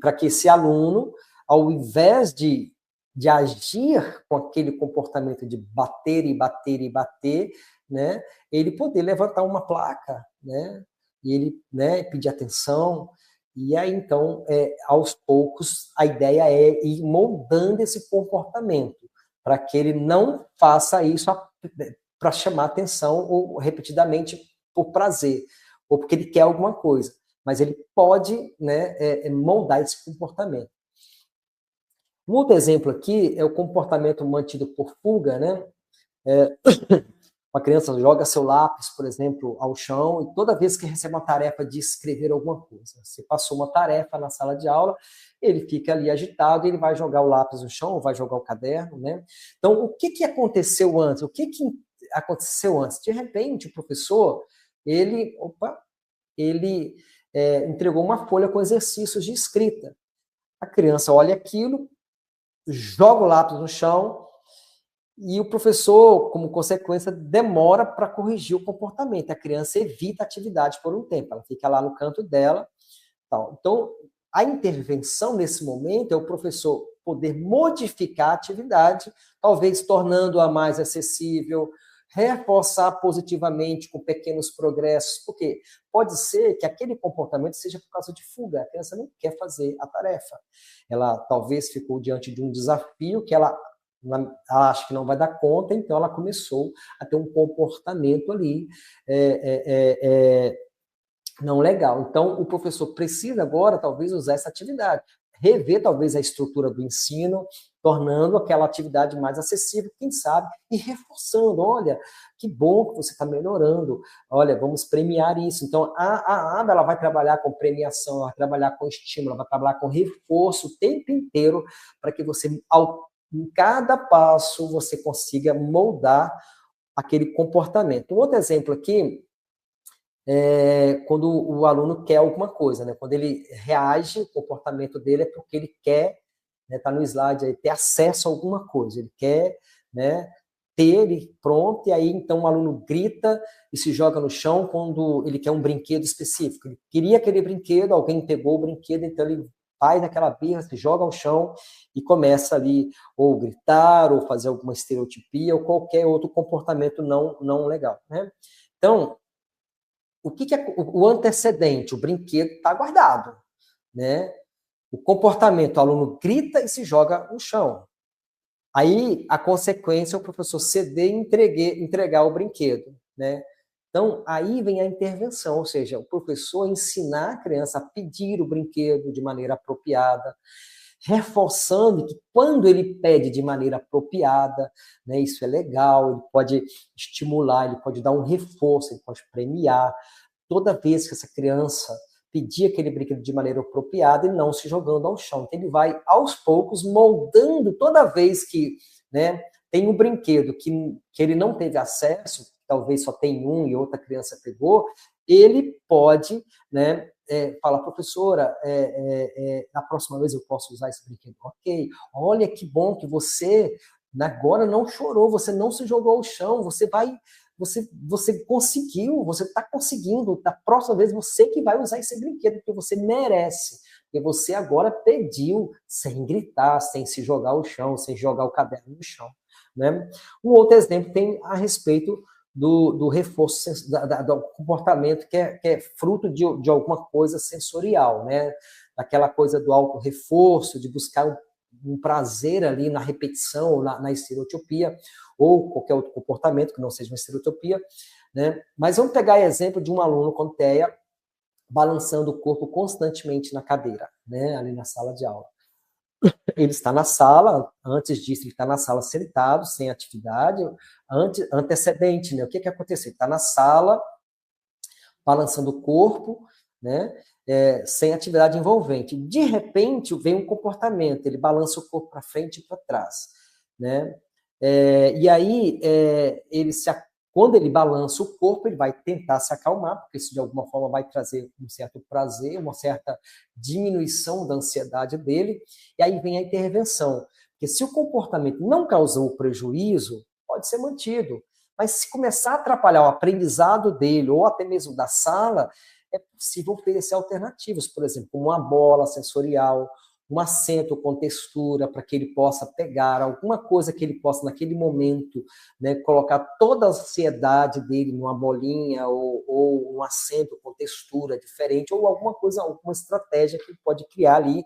S1: para que esse aluno, ao invés de agir com aquele comportamento de bater e bater e bater, né, ele poder levantar uma placa, né, e ele, né, pedir atenção. E aí, então, aos poucos, a ideia é ir moldando esse comportamento, para que ele não faça isso para chamar atenção ou repetidamente por prazer, ou porque ele quer alguma coisa. Mas ele pode, né, moldar esse comportamento. Um outro exemplo aqui é o comportamento mantido por fuga, né? Uma criança joga seu lápis, por exemplo, ao chão, e toda vez que recebe uma tarefa de escrever alguma coisa, você passou uma tarefa na sala de aula, ele fica ali agitado, e ele vai jogar o lápis no chão, ou vai jogar o caderno, né? Então, o que aconteceu antes? O que aconteceu antes? De repente, o professor, ele entregou uma folha com exercícios de escrita. A criança olha aquilo, joga o lápis no chão, e o professor, como consequência, demora para corrigir o comportamento. A criança evita a atividade por um tempo, ela fica lá no canto dela. Tal. Então, a intervenção nesse momento é o professor poder modificar a atividade, talvez tornando-a mais acessível, reforçar positivamente com pequenos progressos, porque pode ser que aquele comportamento seja por causa de fuga, a criança não quer fazer a tarefa. Ela talvez ficou diante de um desafio que ela acha que não vai dar conta, então ela começou a ter um comportamento ali não legal. Então, o professor precisa agora, talvez, usar essa atividade, rever, talvez, a estrutura do ensino, tornando aquela atividade mais acessível, quem sabe, e reforçando, olha, que bom que você está melhorando, olha, vamos premiar isso. Então, a aba, ela vai trabalhar com premiação, ela vai trabalhar com estímulo, ela vai trabalhar com reforço o tempo inteiro, para que você, em cada passo, você consiga moldar aquele comportamento. Um outro exemplo aqui, quando o aluno quer alguma coisa, né? Quando ele reage, o comportamento dele é porque ele quer, né, tá no slide aí, ter acesso a alguma coisa, ele quer, né, ter ele pronto, e aí então o aluno grita e se joga no chão quando ele quer um brinquedo específico. Ele queria aquele brinquedo, alguém pegou o brinquedo, então ele faz aquela birra, se joga ao chão e começa ali ou gritar, ou fazer alguma estereotipia, ou qualquer outro comportamento não legal, né? Então, o que é o antecedente? O brinquedo está guardado, né? O comportamento, o aluno grita e se joga no chão. Aí, a consequência é o professor ceder e entregar o brinquedo, né? Então, aí vem a intervenção, ou seja, o professor ensinar a criança a pedir o brinquedo de maneira apropriada, reforçando que quando ele pede de maneira apropriada, né, isso é legal, ele pode estimular, ele pode dar um reforço, ele pode premiar. Toda vez que essa criança pedir aquele brinquedo de maneira apropriada e não se jogando ao chão. Então, ele vai, aos poucos, moldando toda vez que, né, tem um brinquedo que ele não teve acesso, talvez só tem um e outra criança pegou, ele pode, né, falar, professora, na próxima vez eu posso usar esse brinquedo? Ok, olha que bom que você agora não chorou, você não se jogou ao chão, você conseguiu, você está conseguindo, da próxima vez você que vai usar esse brinquedo, porque você merece, porque você agora pediu sem gritar, sem se jogar ao chão, sem jogar o caderno no chão. né? Um outro exemplo tem a respeito do reforço, do comportamento que é fruto de alguma coisa sensorial, né? Daquela coisa do auto-reforço, de buscar um prazer ali na repetição, na estereotipia, ou qualquer outro comportamento que não seja uma estereotipia, né? Mas vamos pegar o exemplo de um aluno com TEA balançando o corpo constantemente na cadeira, né? Ali na sala de aula. Ele está na sala, antes disso ele está na sala sentado, sem atividade, antecedente, né? O que aconteceu? Ele está na sala, balançando o corpo, né? Sem atividade envolvente. De repente, vem um comportamento, ele balança o corpo para frente e para trás, né? E aí, quando ele balança o corpo, ele vai tentar se acalmar, porque isso de alguma forma vai trazer um certo prazer, uma certa diminuição da ansiedade dele, e aí vem a intervenção. Porque se o comportamento não causou prejuízo, pode ser mantido. Mas se começar a atrapalhar o aprendizado dele, ou até mesmo da sala, é possível oferecer alternativas, por exemplo, uma bola sensorial, um assento com textura para que ele possa pegar alguma coisa que ele possa, naquele momento, né, colocar toda a ansiedade dele numa bolinha ou um assento com textura diferente, ou alguma coisa, alguma estratégia que ele pode criar ali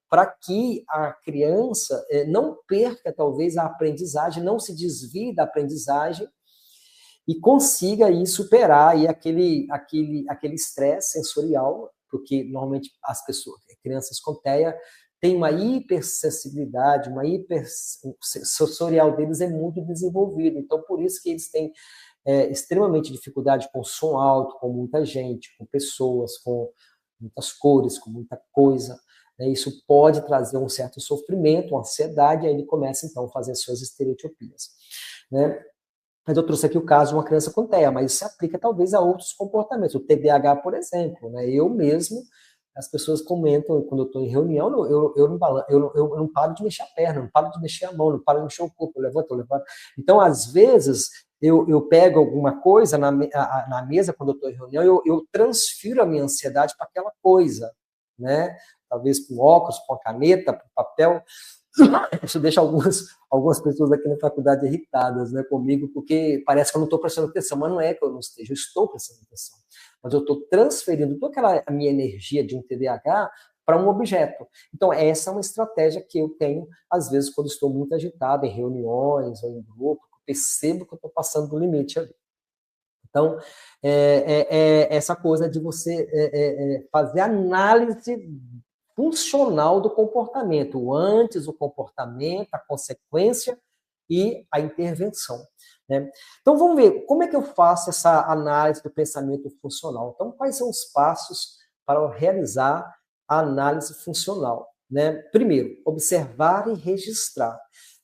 S1: para que a criança não perca, talvez, a aprendizagem, não se desvie da aprendizagem e consiga aí superar aí aquele estresse sensorial, porque normalmente as pessoas, crianças com TEA, têm uma hipersensibilidade, o sensorial deles é muito desenvolvido, então por isso que eles têm extremamente dificuldade com som alto, com muita gente, com pessoas, com muitas cores, com muita coisa. Né? Isso pode trazer um certo sofrimento, uma ansiedade, e aí ele começa então a fazer as suas estereotipias. Né? Mas eu trouxe aqui o caso de uma criança com TEA, mas isso se aplica talvez a outros comportamentos. O TDAH, por exemplo, né? Eu mesmo, as pessoas comentam, quando eu estou em reunião, eu não paro de mexer a perna, não paro de mexer a mão, não paro de mexer o corpo, eu levanto. Então, às vezes, eu pego alguma coisa na mesa, quando eu estou em reunião, eu transfiro a minha ansiedade para aquela coisa, né? Talvez com óculos, com a caneta, com papel. Isso deixa algumas pessoas aqui na faculdade irritadas, né, comigo, porque parece que eu não estou prestando atenção, mas não é que eu não esteja, eu estou prestando atenção. Mas eu estou transferindo toda a minha energia de um TDAH para um objeto. Então, essa é uma estratégia que eu tenho, às vezes, quando estou muito agitado, em reuniões ou em grupo, eu percebo que eu estou passando do limite ali. Então, essa coisa de você fazer análise funcional do comportamento, o antes, o comportamento, a consequência e a intervenção. Né? Então, vamos ver como é que eu faço essa análise do pensamento funcional. Então, quais são os passos para realizar a análise funcional? Né? Primeiro, observar e registrar.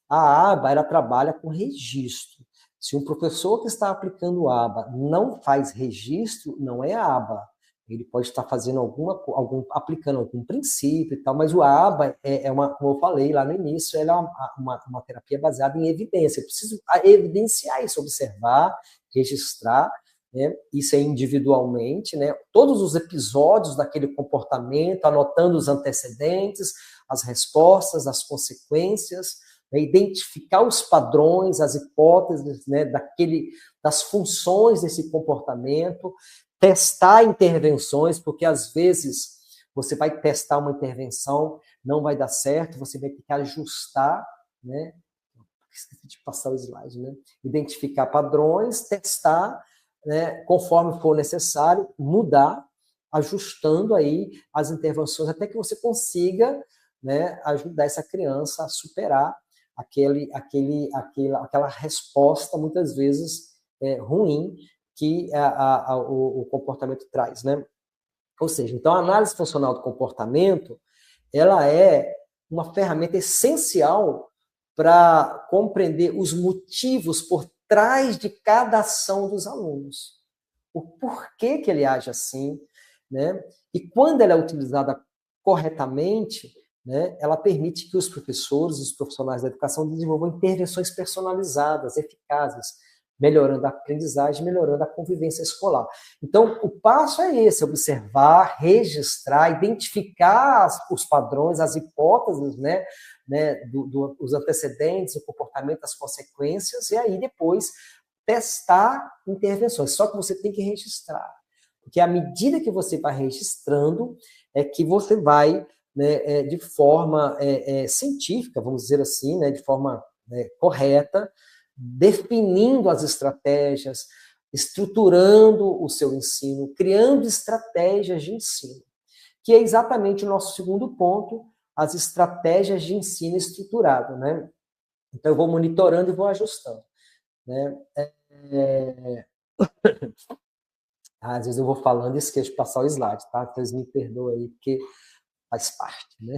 S1: A aba, ela trabalha com registro. Se um professor que está aplicando a aba não faz registro, não é a aba. Ele pode estar fazendo aplicando algum princípio e tal, mas o ABA como eu falei lá no início, ela é uma terapia baseada em evidência. Eu preciso evidenciar isso, observar, registrar, né? Isso é individualmente, né? Todos os episódios daquele comportamento, anotando os antecedentes, as respostas, as consequências, né? Identificar os padrões, as hipóteses, né? Das funções desse comportamento, testar intervenções, porque às vezes você vai testar uma intervenção, não vai dar certo, você vai ter que ajustar, né? Esqueci de passar o slide, né? Identificar padrões, testar, né? Conforme for necessário, mudar, ajustando aí as intervenções até que você consiga, né, ajudar essa criança a superar aquela resposta, muitas vezes, ruim que o comportamento traz, né? Ou seja, então a análise funcional do comportamento, ela é uma ferramenta essencial para compreender os motivos por trás de cada ação dos alunos. O porquê que ele age assim, né? E quando ela é utilizada corretamente, né, ela permite que os professores, os profissionais da educação desenvolvam intervenções personalizadas, eficazes, melhorando a aprendizagem, melhorando a convivência escolar. Então, o passo é esse, observar, registrar, identificar os padrões, as hipóteses, né, né, os antecedentes, o comportamento, as consequências, e aí depois testar intervenções. Só que você tem que registrar. Porque à medida que você vai registrando, é que você vai, né, de forma científica, vamos dizer assim, né, de forma correta, definindo as estratégias, estruturando o seu ensino, criando estratégias de ensino, que é exatamente o nosso segundo ponto, as estratégias de ensino estruturado, né? Então, eu vou monitorando e vou ajustando, né? Às vezes eu vou falando e esqueço de passar o slide, tá? Vocês me perdoem aí, porque faz parte, né?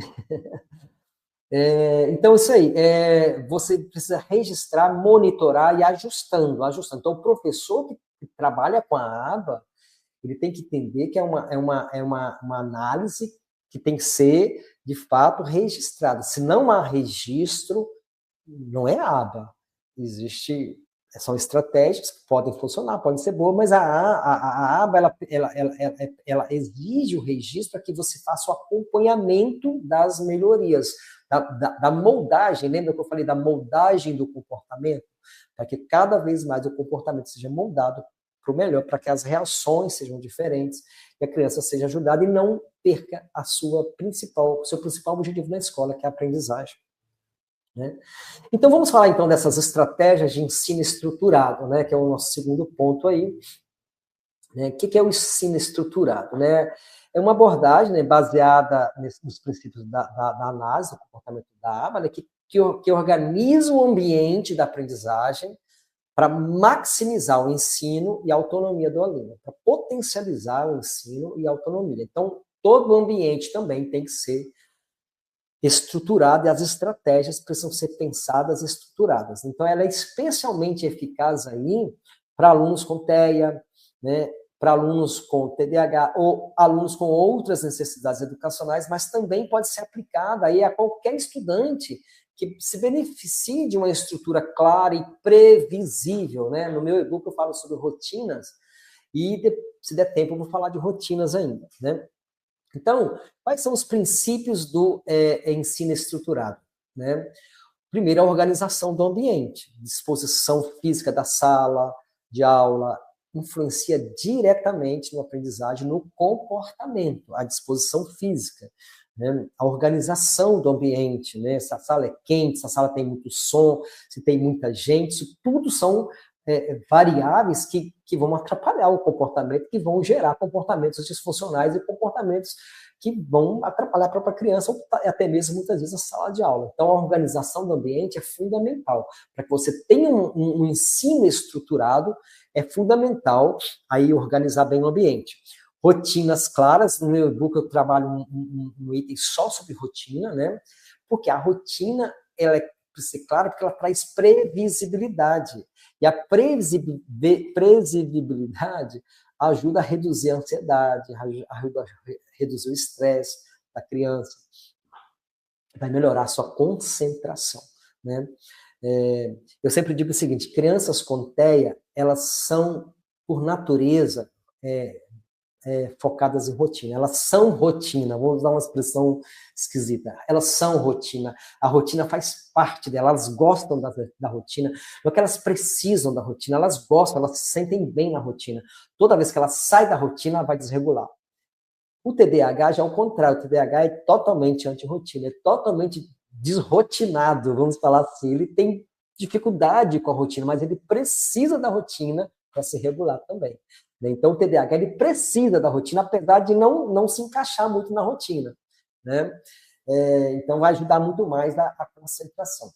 S1: Então, isso aí, você precisa registrar, monitorar e ajustando. Então, o professor que trabalha com a aba, ele tem que entender que é uma análise que tem que ser, de fato, registrada. Se não há registro, não é aba. São estratégias que podem funcionar, podem ser boas, mas a aba ela exige o registro para que você faça o acompanhamento das melhorias, da moldagem. Lembra que eu falei da moldagem do comportamento? Para que cada vez mais o comportamento seja moldado para o melhor, para que as reações sejam diferentes, que a criança seja ajudada e não perca seu principal objetivo na escola, que é a aprendizagem. Né? Então, vamos falar então dessas estratégias de ensino estruturado, né, que é o nosso segundo ponto aí. Né? O que é o ensino estruturado? Né? É uma abordagem, né, baseada nos princípios da análise do comportamento da aba, né, que organiza o ambiente da aprendizagem para maximizar o ensino e a autonomia do aluno, para potencializar o ensino e a autonomia. Então, todo o ambiente também tem que ser estruturado e as estratégias precisam ser pensadas e estruturadas. Então, ela é especialmente eficaz aí para alunos com TEA, né, para alunos com TDAH ou alunos com outras necessidades educacionais, mas também pode ser aplicada aí a qualquer estudante que se beneficie de uma estrutura clara e previsível, né? No meu e-book eu falo sobre rotinas e, se der tempo, eu vou falar de rotinas ainda, né? Então, quais são os princípios do ensino estruturado? Né? Primeiro, a organização do ambiente, disposição física da sala de aula, influencia diretamente no aprendizagem, no comportamento, a disposição física, né? A organização do ambiente, né? Se a sala é quente, se a sala tem muito som, se tem muita gente, isso tudo são variáveis que vão atrapalhar o comportamento, que vão gerar comportamentos disfuncionais e comportamentos que vão atrapalhar a própria criança, ou até mesmo, muitas vezes, a sala de aula. Então, a organização do ambiente é fundamental. Para que você tenha um ensino estruturado, é fundamental aí organizar bem o ambiente. Rotinas claras, no meu e-book eu trabalho um item só sobre rotina, né? Porque a rotina, ela é ser clara porque ela traz previsibilidade. E a previsibilidade ajuda a reduzir a ansiedade, ajuda a reduzir o estresse da criança, vai melhorar a sua concentração, né? Eu sempre digo o seguinte, crianças com TEA, elas são, por natureza, focadas em rotina. Elas são rotina, vou usar uma expressão esquisita. Elas são rotina. A rotina faz parte dela, elas gostam da rotina, não é que elas precisam da rotina, elas gostam, elas se sentem bem na rotina. Toda vez que ela sai da rotina, ela vai desregular. O TDAH já é o contrário, o TDAH é totalmente anti-rotina, é totalmente desrotinado, vamos falar assim. Ele tem dificuldade com a rotina, mas ele precisa da rotina para se regular também. Então, o TDAH ele precisa da rotina, apesar de não se encaixar muito na rotina. Né? Então, vai ajudar muito mais a concentração.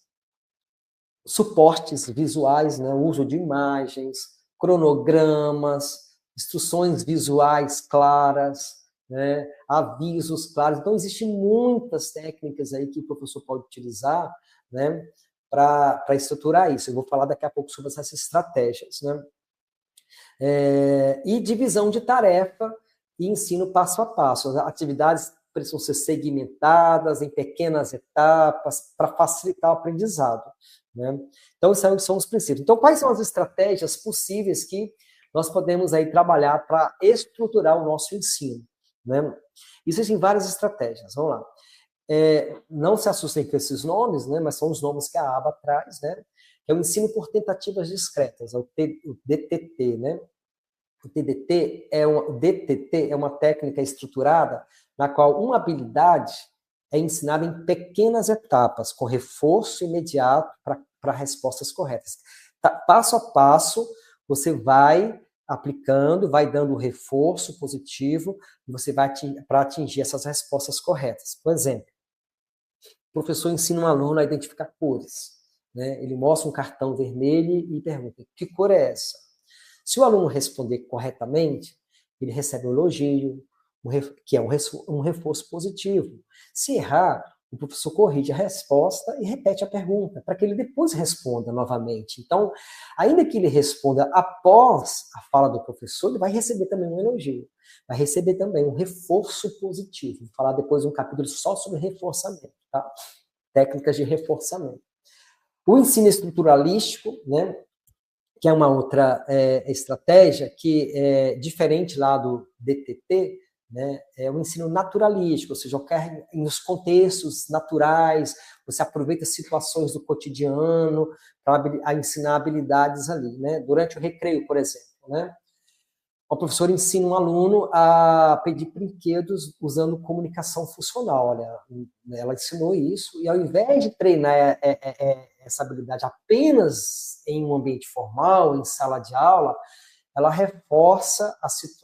S1: Suportes visuais, né? O uso de imagens, cronogramas, instruções visuais claras, né? Avisos claros. Então, existem muitas técnicas aí que o professor pode utilizar, né? Para estruturar isso. Eu vou falar daqui a pouco sobre essas estratégias, né? E divisão de tarefa e ensino passo a passo. As atividades precisam ser segmentadas em pequenas etapas para facilitar o aprendizado. Né? Então, esses são os princípios. Então, quais são as estratégias possíveis que nós podemos aí trabalhar para estruturar o nosso ensino? Né? Existem várias estratégias, vamos lá. não se assustem com esses nomes, né, mas são os nomes que a aba traz, né, que é o ensino por tentativas discretas, o DTT, né? O DTT é uma técnica estruturada na qual uma habilidade é ensinada em pequenas etapas, com reforço imediato para respostas corretas. Passo a passo, você vai aplicando, vai dando reforço positivo, e você vai para atingir essas respostas corretas. Por exemplo, o professor ensina um aluno a identificar cores, né? Ele mostra um cartão vermelho e pergunta: que cor é essa? Se o aluno responder corretamente, ele recebe um elogio, que é um reforço positivo. Se errar, o professor corrige a resposta e repete a pergunta, para que ele depois responda novamente. Então, ainda que ele responda após a fala do professor, ele vai receber também um elogio, vai receber também um reforço positivo. Vou falar depois um capítulo só sobre reforçamento, tá? Técnicas de reforçamento. O ensino estruturalístico, né, que é uma outra estratégia que é diferente lá do DTT, né, é o ensino naturalístico, ou seja, ocorre nos contextos naturais, você aproveita situações do cotidiano para ensinar habilidades ali, né, durante o recreio, por exemplo, né. O professor ensina um aluno a pedir brinquedos usando comunicação funcional. Olha, ela ensinou isso, e ao invés de treinar essa habilidade apenas em um ambiente formal, em sala de aula, ela reforça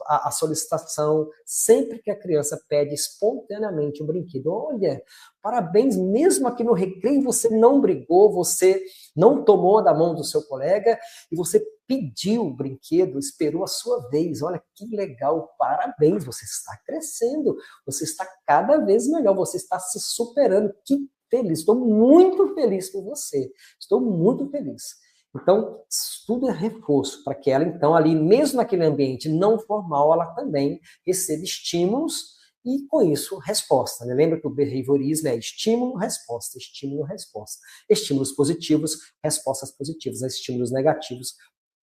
S1: a solicitação sempre que a criança pede espontaneamente um brinquedo. Olha, parabéns, mesmo aqui no recreio você não brigou, você não tomou da mão do seu colega e você pediu o brinquedo, esperou a sua vez. Olha que legal, parabéns, você está crescendo, você está cada vez melhor, você está se superando. Que feliz, estou muito feliz por você, estou muito feliz. Então, tudo é reforço para que ela, então, ali, mesmo naquele ambiente não formal, ela também receba estímulos e, com isso, resposta. Né? Lembra que o behaviorismo é estímulo, resposta, estímulo, resposta. Estímulos positivos, respostas positivas. Estímulos negativos,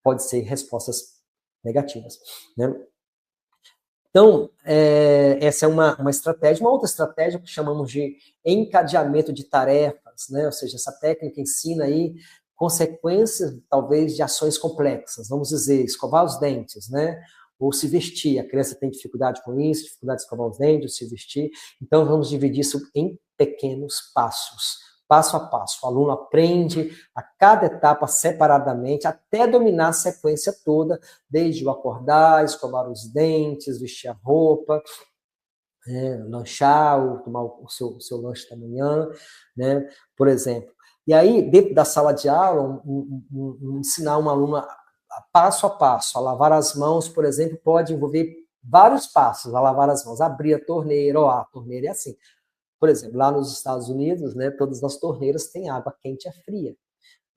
S1: pode ser respostas negativas. Né? Então, essa é uma estratégia. Uma outra estratégia que chamamos de encadeamento de tarefas, né? Ou seja, essa técnica ensina aí consequências, talvez, de ações complexas. Vamos dizer, escovar os dentes, né? Ou se vestir. A criança tem dificuldade com isso, dificuldade de escovar os dentes, se vestir. Então, vamos dividir isso em pequenos passos, passo a passo. O aluno aprende a cada etapa separadamente, até dominar a sequência toda, desde o acordar, escovar os dentes, vestir a roupa, lanchar, ou tomar o seu lanche da manhã, né? Por exemplo. E aí, dentro da sala de aula, ensinar um aluno passo a passo. A lavar as mãos, por exemplo, pode envolver vários passos. A lavar as mãos, abrir a torneira, a torneira é assim. Por exemplo, lá nos Estados Unidos, né, todas as torneiras têm água quente e fria.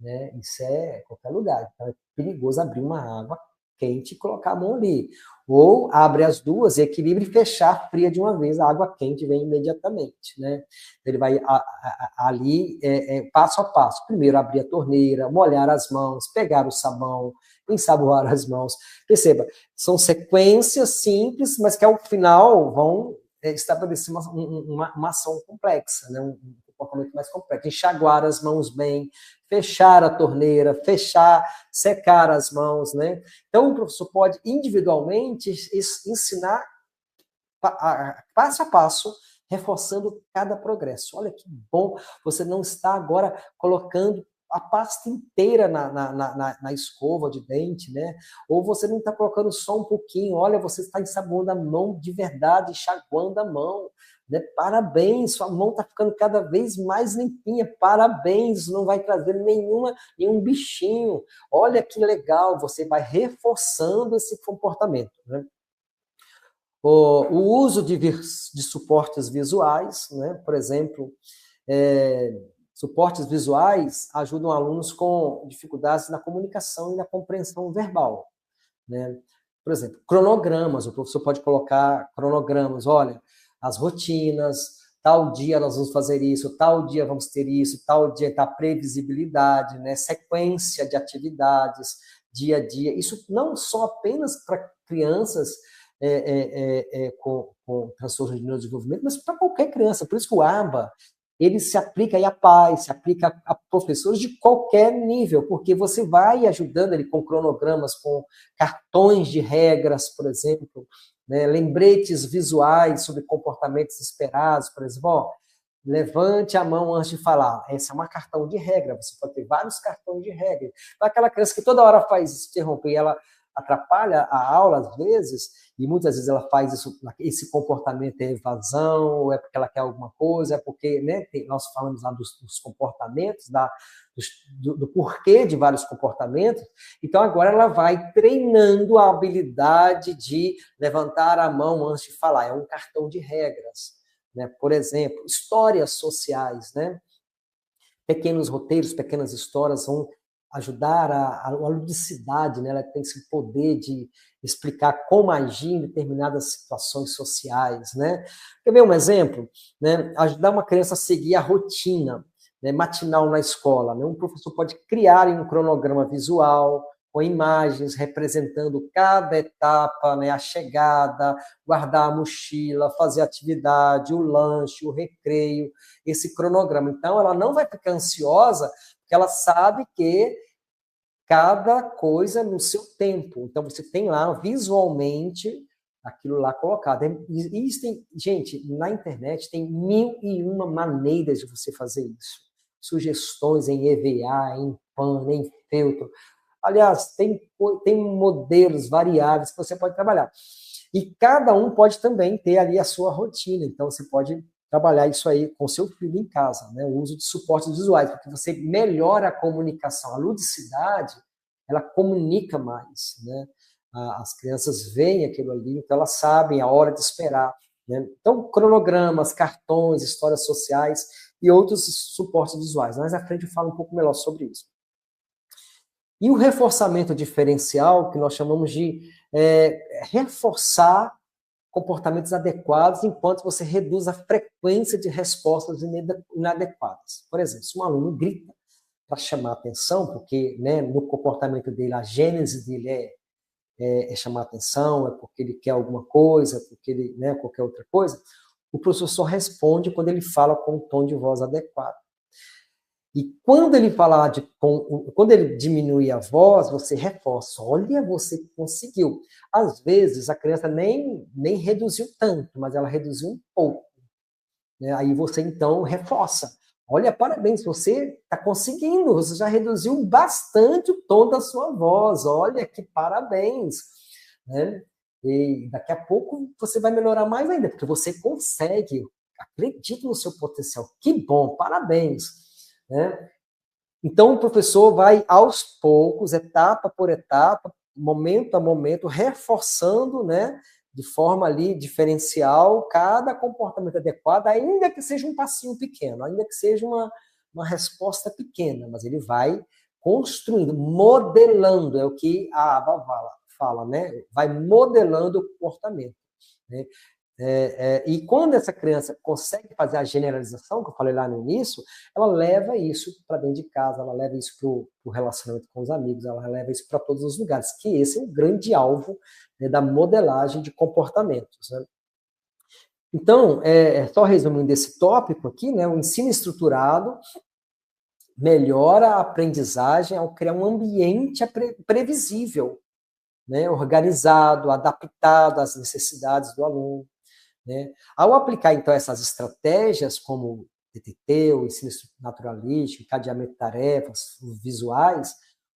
S1: Né? Isso é em qualquer lugar. Então é perigoso abrir uma água quente e colocar a mão ali. Ou abre as duas, equilibra e fechar fria de uma vez, a água quente vem imediatamente. Né? Ele vai ali, passo a passo. Primeiro, abrir a torneira, molhar as mãos, pegar o sabão, ensaboar as mãos. Perceba, são sequências simples, mas que ao final vão estabelecer uma ação complexa, né? Um comportamento mais complexo. Enxaguar as mãos bem, fechar a torneira, secar as mãos, né? Então, o professor pode individualmente ensinar passo a passo, reforçando cada progresso. Olha que bom, você não está agora colocando a pasta inteira na escova de dente, né? Ou você não está colocando só um pouquinho, olha, você está ensaboando a mão de verdade, enxaguando a mão, né? Parabéns, sua mão está ficando cada vez mais limpinha, parabéns, não vai trazer nenhum bichinho, olha que legal, você vai reforçando esse comportamento, né? O uso de suportes visuais, né? Por exemplo, suportes visuais ajudam alunos com dificuldades na comunicação e na compreensão verbal. Né? Por exemplo, cronogramas, o professor pode colocar cronogramas, olha, as rotinas, tal dia nós vamos fazer isso, tal dia vamos ter isso, tal dia está a previsibilidade, né? Sequência de atividades, dia a dia. Isso não só apenas para crianças com transtorno de neurodesenvolvimento, mas para qualquer criança. Por isso que o ABA, ele se aplica aí a pais, se aplica a professores de qualquer nível, porque você vai ajudando ele com cronogramas, com cartões de regras, por exemplo, né, lembretes visuais sobre comportamentos esperados, por exemplo, ó, levante a mão antes de falar. Esse é um cartão de regra, você pode ter vários cartões de regra. Então, aquela criança que toda hora faz isso, interromper, ela atrapalha a aula às vezes, e muitas vezes ela faz isso, esse comportamento é evasão, ou é porque ela quer alguma coisa, é porque, né, nós falamos lá dos comportamentos, do porquê de vários comportamentos, então agora ela vai treinando a habilidade de levantar a mão antes de falar, é um cartão de regras, né? Por exemplo, histórias sociais, né? Pequenos roteiros, pequenas histórias vão ajudar a ludicidade, né? Ela tem esse poder de explicar como agir em determinadas situações sociais, né? Quer ver um exemplo? Né? Ajudar uma criança a seguir a rotina, né, matinal na escola, né? Um professor pode criar um cronograma visual, com imagens representando cada etapa, né, a chegada, guardar a mochila, fazer a atividade, o lanche, o recreio, esse cronograma. Então, ela não vai ficar ansiosa, porque ela sabe que cada coisa no seu tempo. Então, você tem lá visualmente aquilo lá colocado. E isso tem, gente, na internet tem 1001 maneiras de você fazer isso. Sugestões em EVA, em PAN, em Feltro. Aliás, tem modelos variáveis que você pode trabalhar. E cada um pode também ter ali a sua rotina. Então, você pode trabalhar isso aí com seu filho em casa, né? O uso de suportes visuais, porque você melhora a comunicação. A ludicidade, ela comunica mais, né? As crianças veem aquilo ali, então elas sabem a hora de esperar, né? Então, cronogramas, cartões, histórias sociais e outros suportes visuais. Mais à frente eu falo um pouco melhor sobre isso. E o reforçamento diferencial, que nós chamamos de reforçar comportamentos adequados enquanto você reduz a frequência de respostas inadequadas. Por exemplo, se um aluno grita para chamar atenção, porque, né, no comportamento dele, a gênese dele é chamar atenção, é porque ele quer alguma coisa, porque ele, né, qualquer outra coisa, o professor só responde quando ele fala com um tom de voz adequado. E quando ele falar quando ele diminuir a voz, você reforça. Olha, você conseguiu. Às vezes a criança nem reduziu tanto, mas ela reduziu um pouco. Né? Aí você então reforça. Olha, parabéns, você está conseguindo, você já reduziu bastante o tom da sua voz. Olha, que parabéns. Né? E daqui a pouco você vai melhorar mais ainda, porque você consegue. Acredite no seu potencial. Que bom, parabéns. Né? Então, o professor vai, aos poucos, etapa por etapa, momento a momento, reforçando, né, de forma ali diferencial, cada comportamento adequado, ainda que seja um passinho pequeno, ainda que seja uma resposta pequena, mas ele vai construindo, modelando, é o que a Aba fala, né? Vai modelando o comportamento. Né? E quando essa criança consegue fazer a generalização, que eu falei lá no início, ela leva isso para dentro de casa, ela leva isso para o relacionamento com os amigos, ela leva isso para todos os lugares, que esse é o grande alvo, né, da modelagem de comportamentos. Né? Então, só resumindo esse tópico aqui, né, o ensino estruturado melhora a aprendizagem ao criar um ambiente previsível, né, organizado, adaptado às necessidades do aluno. Né? Ao aplicar, então, essas estratégias, como o TTT, o ensino naturalístico, encadeamento de tarefas, visuais,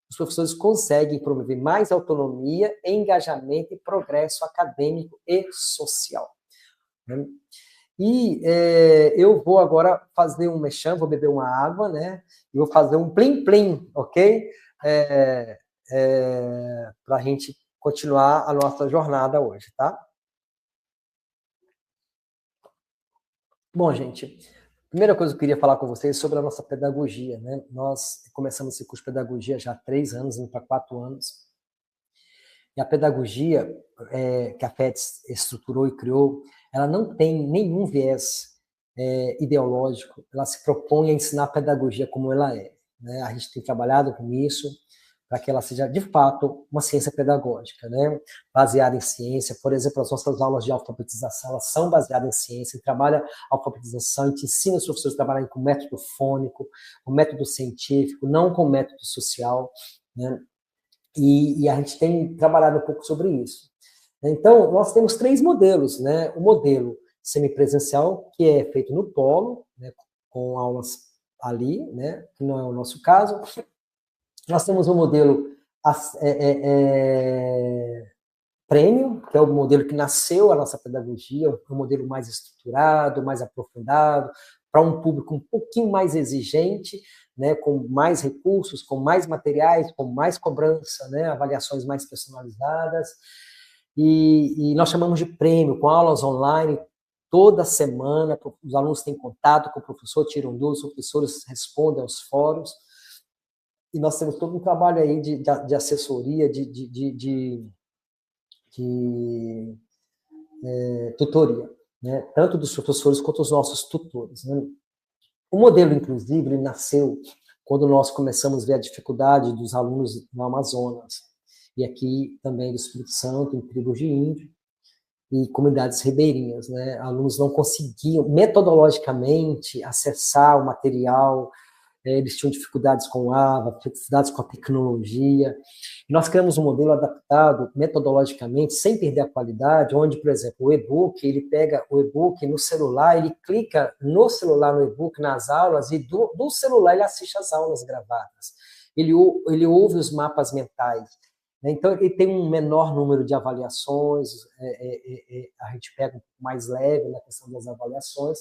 S1: os professores conseguem promover mais autonomia, engajamento e progresso acadêmico e social. Né? E eu vou agora fazer um mexão, vou beber uma água, né? E vou fazer um plim-plim, ok? Para a gente continuar a nossa jornada hoje, tá? Bom, gente, a primeira coisa que eu queria falar com vocês é sobre a nossa pedagogia, né? Nós começamos esse curso de pedagogia já há 3 anos, indo para 4 anos. E a pedagogia que a FETS estruturou e criou, ela não tem nenhum viés ideológico, ela se propõe a ensinar a pedagogia como ela é. Né? A gente tem trabalhado com isso, para que ela seja, de fato, uma ciência pedagógica, né? Baseada em ciência. Por exemplo, as nossas aulas de alfabetização, elas são baseadas em ciência, trabalha a alfabetização, a gente ensina os professores a trabalharem com método fônico, com método científico, não com método social, né? E a gente tem trabalhado um pouco sobre isso. Então, nós temos 3 modelos, né? O modelo semipresencial, que é feito no polo, né? Com aulas ali, né? Que não é o nosso caso. Nós temos um modelo premium, que é o modelo que nasceu a nossa pedagogia, um modelo mais estruturado, mais aprofundado, para um público um pouquinho mais exigente, né, com mais recursos, com mais materiais, com mais cobrança, né, avaliações mais personalizadas. E nós chamamos de prêmio, com aulas online toda semana, os alunos têm contato com o professor, tiram dúvidas, os professores respondem aos fóruns. E nós temos todo um trabalho aí de assessoria, de tutoria, né? Tanto dos professores quanto dos nossos tutores, né? O modelo, inclusive, ele nasceu quando nós começamos a ver a dificuldade dos alunos no Amazonas, e aqui também do Espírito Santo, em tribos de índio, e comunidades ribeirinhas, né? Alunos não conseguiam, metodologicamente, acessar o material, eles tinham dificuldades com o AVA, dificuldades com a tecnologia. E nós criamos um modelo adaptado metodologicamente, sem perder a qualidade, onde, por exemplo, o e-book, ele pega o e-book no celular, ele clica no celular, no e-book, nas aulas, e do celular ele assiste as aulas gravadas. Ele ouve os mapas mentais. Então, ele tem um menor número de avaliações, a gente pega mais leve na questão das avaliações,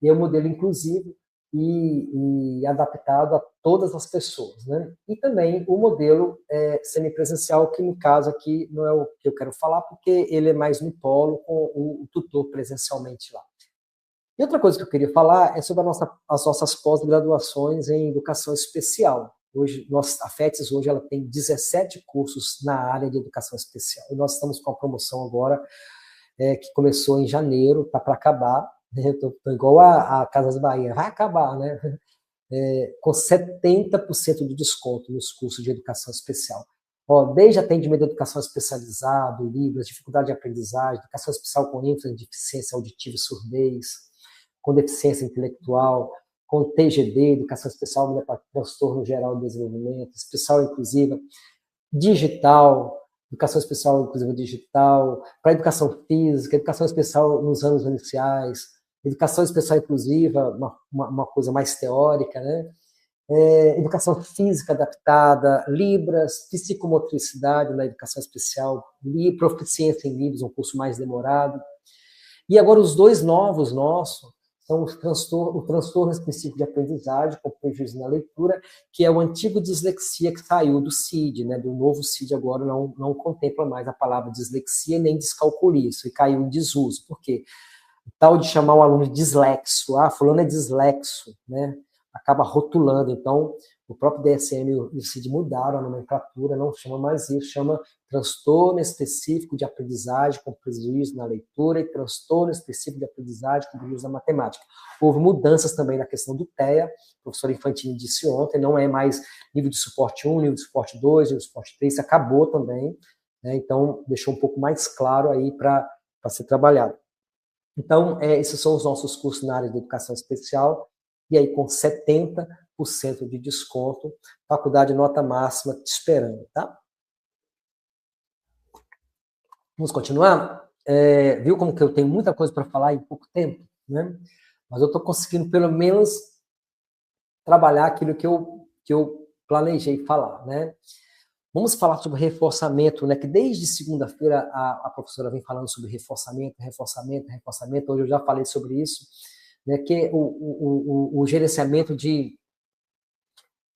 S1: e é um modelo inclusivo, e adaptado a todas as pessoas, né? E também o modelo semipresencial, que no caso aqui não é o que eu quero falar, porque ele é mais no polo, com o tutor presencialmente lá. E outra coisa que eu queria falar é sobre as nossas pós-graduações em educação especial. Hoje, a FETES hoje ela tem 17 cursos na área de educação especial. E nós estamos com a promoção agora, que começou em janeiro, está para acabar. Estou igual a Casas Bahia, vai acabar, né? Com 70% de desconto nos cursos de educação especial. Desde atendimento de educação especializado, Libras, dificuldade de aprendizagem, educação especial com ênfase em deficiência auditiva e surdez, com deficiência intelectual, com TGD, educação especial para transtorno geral do desenvolvimento, especial inclusiva, digital, educação especial inclusiva digital, para educação física, educação especial nos anos iniciais, educação especial inclusiva, uma coisa mais teórica, né? Educação física adaptada, Libras, psicomotricidade na educação especial, proficiência em Libras, um curso mais demorado. E agora os 2 novos nossos são o transtorno específico de aprendizagem, com prejuízo na leitura, que é o antigo dislexia que saiu do CID, né? Do novo CID agora não contempla mais a palavra dislexia nem descalculia, isso, e caiu em desuso. Por quê? Tal de chamar o aluno de dislexo, fulano é dislexo, né? Acaba rotulando. Então, o próprio DSM e o CID mudaram a nomenclatura, não chama mais isso, chama transtorno específico de aprendizagem com prejuízo na leitura e transtorno específico de aprendizagem com prejuízo na matemática. Houve mudanças também na questão do TEA, o professor Infantini disse ontem, não é mais nível de suporte 1, nível de suporte 2, nível de suporte 3, acabou também, né? Então, deixou um pouco mais claro aí para ser trabalhado. Então, esses são os nossos cursos na área de educação especial, e aí com 70% de desconto, faculdade nota máxima te esperando, tá? Vamos continuar? Viu como que eu tenho muita coisa para falar em pouco tempo, né? Mas eu estou conseguindo, pelo menos, trabalhar aquilo que eu planejei falar, né? Vamos falar sobre reforçamento, né? Que desde segunda-feira a professora vem falando sobre reforçamento. Hoje eu já falei sobre isso, né? Que o gerenciamento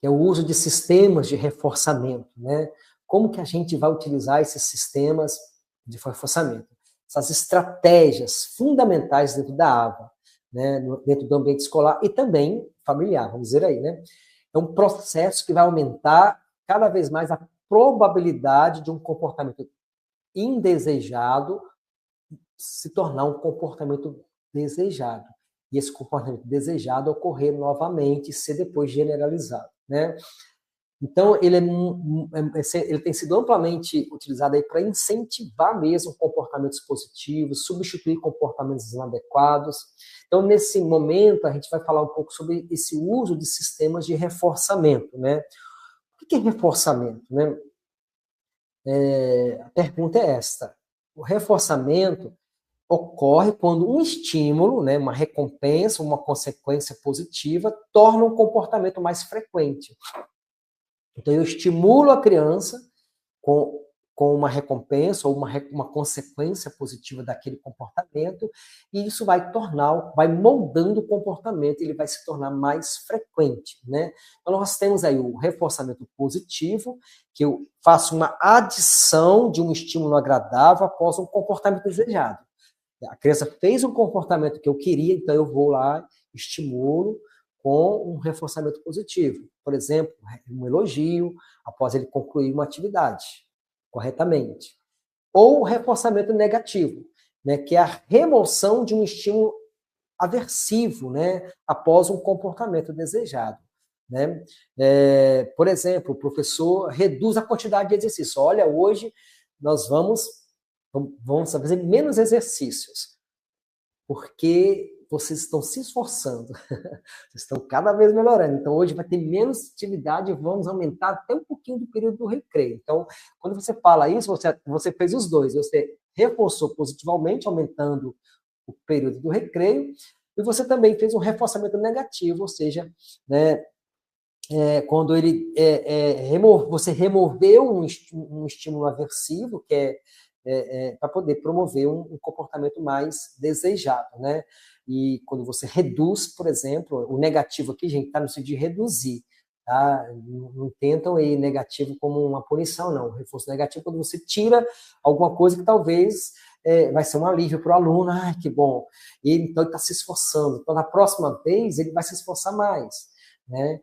S1: é o uso de sistemas de reforçamento, né? Como que a gente vai utilizar esses sistemas de reforçamento? Essas estratégias fundamentais dentro da AVA, né? Dentro do ambiente escolar e também familiar, vamos dizer aí, né? É um processo que vai aumentar cada vez mais a probabilidade de um comportamento indesejado se tornar um comportamento desejado. E esse comportamento desejado ocorrer novamente e ser depois generalizado, né? Então, ele tem sido amplamente utilizado aí para incentivar mesmo comportamentos positivos, substituir comportamentos inadequados. Então, nesse momento, a gente vai falar um pouco sobre esse uso de sistemas de reforçamento, né? O que é reforçamento, né? A pergunta é esta. O reforçamento ocorre quando um estímulo, né, uma recompensa, uma consequência positiva, torna um comportamento mais frequente. Então, eu estimulo a criança com uma recompensa ou uma consequência positiva daquele comportamento, e isso vai moldando o comportamento, ele vai se tornar mais frequente, né? Então, nós temos aí o reforçamento positivo, que eu faço uma adição de um estímulo agradável após um comportamento desejado. A criança fez um comportamento que eu queria, então eu vou lá, estimulo com um reforçamento positivo. Por exemplo, um elogio após ele concluir uma atividade corretamente. Ou o reforçamento negativo, né, que é a remoção de um estímulo aversivo, né, após um comportamento desejado. Né? Por exemplo, o professor reduz a quantidade de exercício. Olha, hoje nós vamos fazer menos exercícios, porque vocês estão se esforçando, vocês estão cada vez melhorando. Então, hoje vai ter menos atividade, vamos aumentar até um pouquinho do período do recreio. Então, quando você fala isso, você fez os dois. Você reforçou positivamente, aumentando o período do recreio, e você também fez um reforçamento negativo, ou seja, né, quando você removeu um estímulo aversivo, que para poder promover um comportamento mais desejado, né? E quando você reduz, por exemplo, o negativo aqui, gente, está no sentido de reduzir, tá? Não tentam aí negativo como uma punição, não. O reforço negativo é quando você tira alguma coisa que talvez vai ser um alívio para o aluno, que bom. Então ele está se esforçando. Então, na próxima vez, ele vai se esforçar mais, né?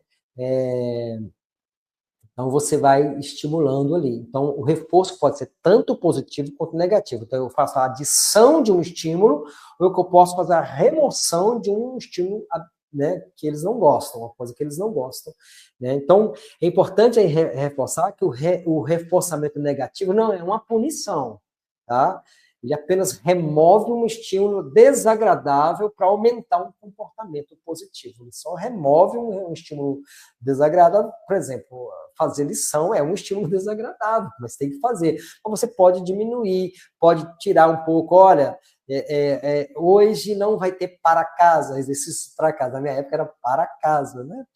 S1: Então, você vai estimulando ali. Então, o reforço pode ser tanto positivo quanto negativo. Então, eu faço a adição de um estímulo, ou eu posso fazer a remoção de um estímulo, né, que eles não gostam, uma coisa que eles não gostam. Né? Então, é importante aí reforçar que o reforçamento negativo não é uma punição, tá? Ele apenas remove um estímulo desagradável para aumentar um comportamento positivo. Ele só remove um estímulo desagradável. Por exemplo, fazer lição é um estímulo desagradável, mas tem que fazer. Então, você pode diminuir, pode tirar um pouco. Olha, hoje não vai ter para casa, exercícios para casa. Na minha época era para casa, né?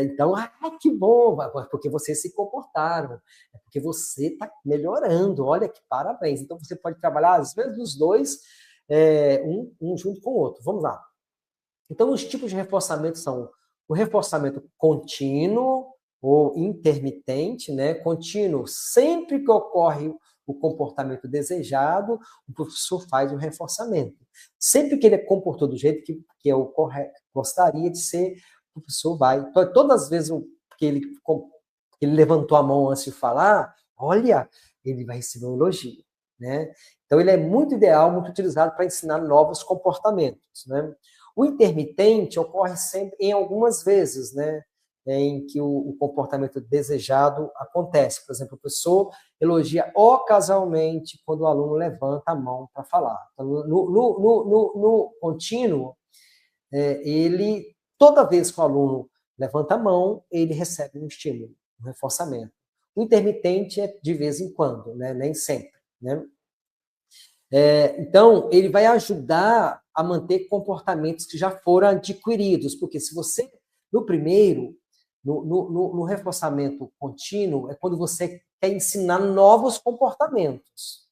S1: Então, que bom, porque vocês se comportaram, é porque você está melhorando, olha que parabéns. Então, você pode trabalhar, às vezes, os dois, um junto com o outro. Vamos lá. Então, os tipos de reforçamento são o reforçamento contínuo ou intermitente, né? Contínuo, sempre que ocorre o comportamento desejado, o professor faz o reforçamento. Sempre que ele comportou do jeito que eu gostaria de ser, o professor vai. Então, todas as vezes que ele levantou a mão antes de falar, olha, ele vai receber um elogio, né? Então, ele é muito ideal, muito utilizado para ensinar novos comportamentos, né? O intermitente ocorre sempre em algumas vezes, né? Em que o comportamento desejado acontece. Por exemplo, o professor elogia ocasionalmente quando o aluno levanta a mão para falar. Então, no contínuo, toda vez que o aluno levanta a mão, ele recebe um estímulo, um reforçamento. O intermitente é de vez em quando, né? Nem sempre, né? Então, ele vai ajudar a manter comportamentos que já foram adquiridos, porque se você, no primeiro, no reforçamento contínuo, é quando você quer ensinar novos comportamentos.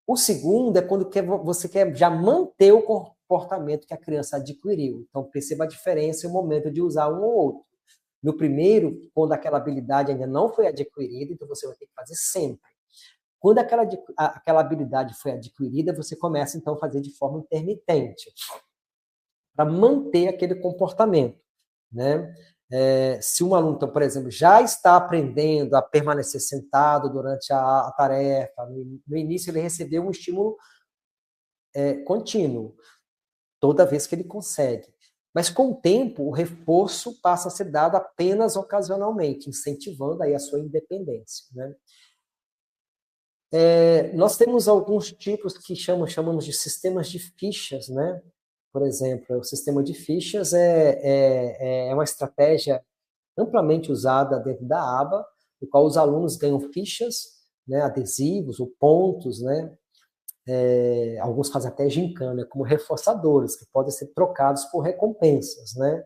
S1: O segundo é quando você quer já manter o comportamento que a criança adquiriu. Então, perceba a diferença e o momento de usar um ou outro. No primeiro, quando aquela habilidade ainda não foi adquirida, então você vai ter que fazer sempre. Quando aquela habilidade foi adquirida, você começa, então, a fazer de forma intermitente, para manter aquele comportamento, né? Se um aluno, então, por exemplo, já está aprendendo a permanecer sentado durante a tarefa, no início ele recebeu um estímulo contínuo, toda vez que ele consegue. Mas, com o tempo, o reforço passa a ser dado apenas ocasionalmente, incentivando aí a sua independência, né? Nós temos alguns tipos que chamamos de sistemas de fichas, né? Por exemplo, o sistema de fichas é uma estratégia amplamente usada dentro da aba, no qual os alunos ganham fichas, né, adesivos ou pontos, né? Alguns fazem até gincana, como reforçadores, que podem ser trocados por recompensas, né?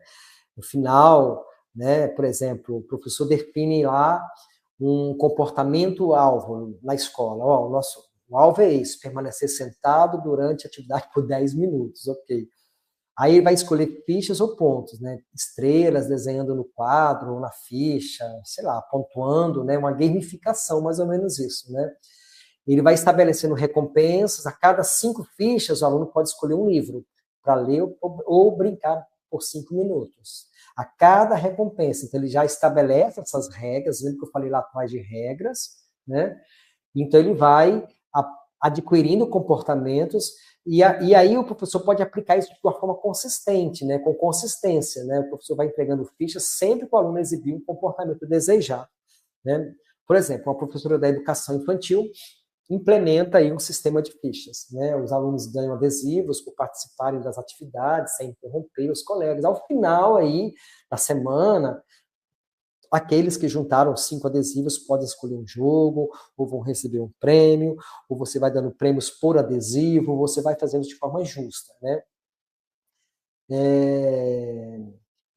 S1: No final, né, por exemplo, o professor define lá um comportamento-alvo na escola. Ó, o alvo é esse, permanecer sentado durante a atividade por 10 minutos, ok. Aí ele vai escolher fichas ou pontos, né? Estrelas desenhando no quadro ou na ficha, sei lá, pontuando, né? Uma gamificação, mais ou menos isso, né? Ele vai estabelecendo recompensas, a cada 5 fichas o aluno pode escolher um livro para ler ou brincar por 5 minutos. A cada recompensa, então ele já estabelece essas regras, lembra que eu falei lá atrás de regras, né? Então ele vai adquirindo comportamentos e aí o professor pode aplicar isso de uma forma consistente, né? Com consistência, né? O professor vai entregando fichas sempre que o aluno exibir um comportamento desejado, né? Por exemplo, uma professora da educação infantil implementa aí um sistema de fichas, né? Os alunos ganham adesivos por participarem das atividades, sem interromper os colegas. Ao final aí da semana, aqueles que juntaram 5 adesivos podem escolher um jogo, ou vão receber um prêmio, ou você vai dando prêmios por adesivo, você vai fazendo de forma justa, né?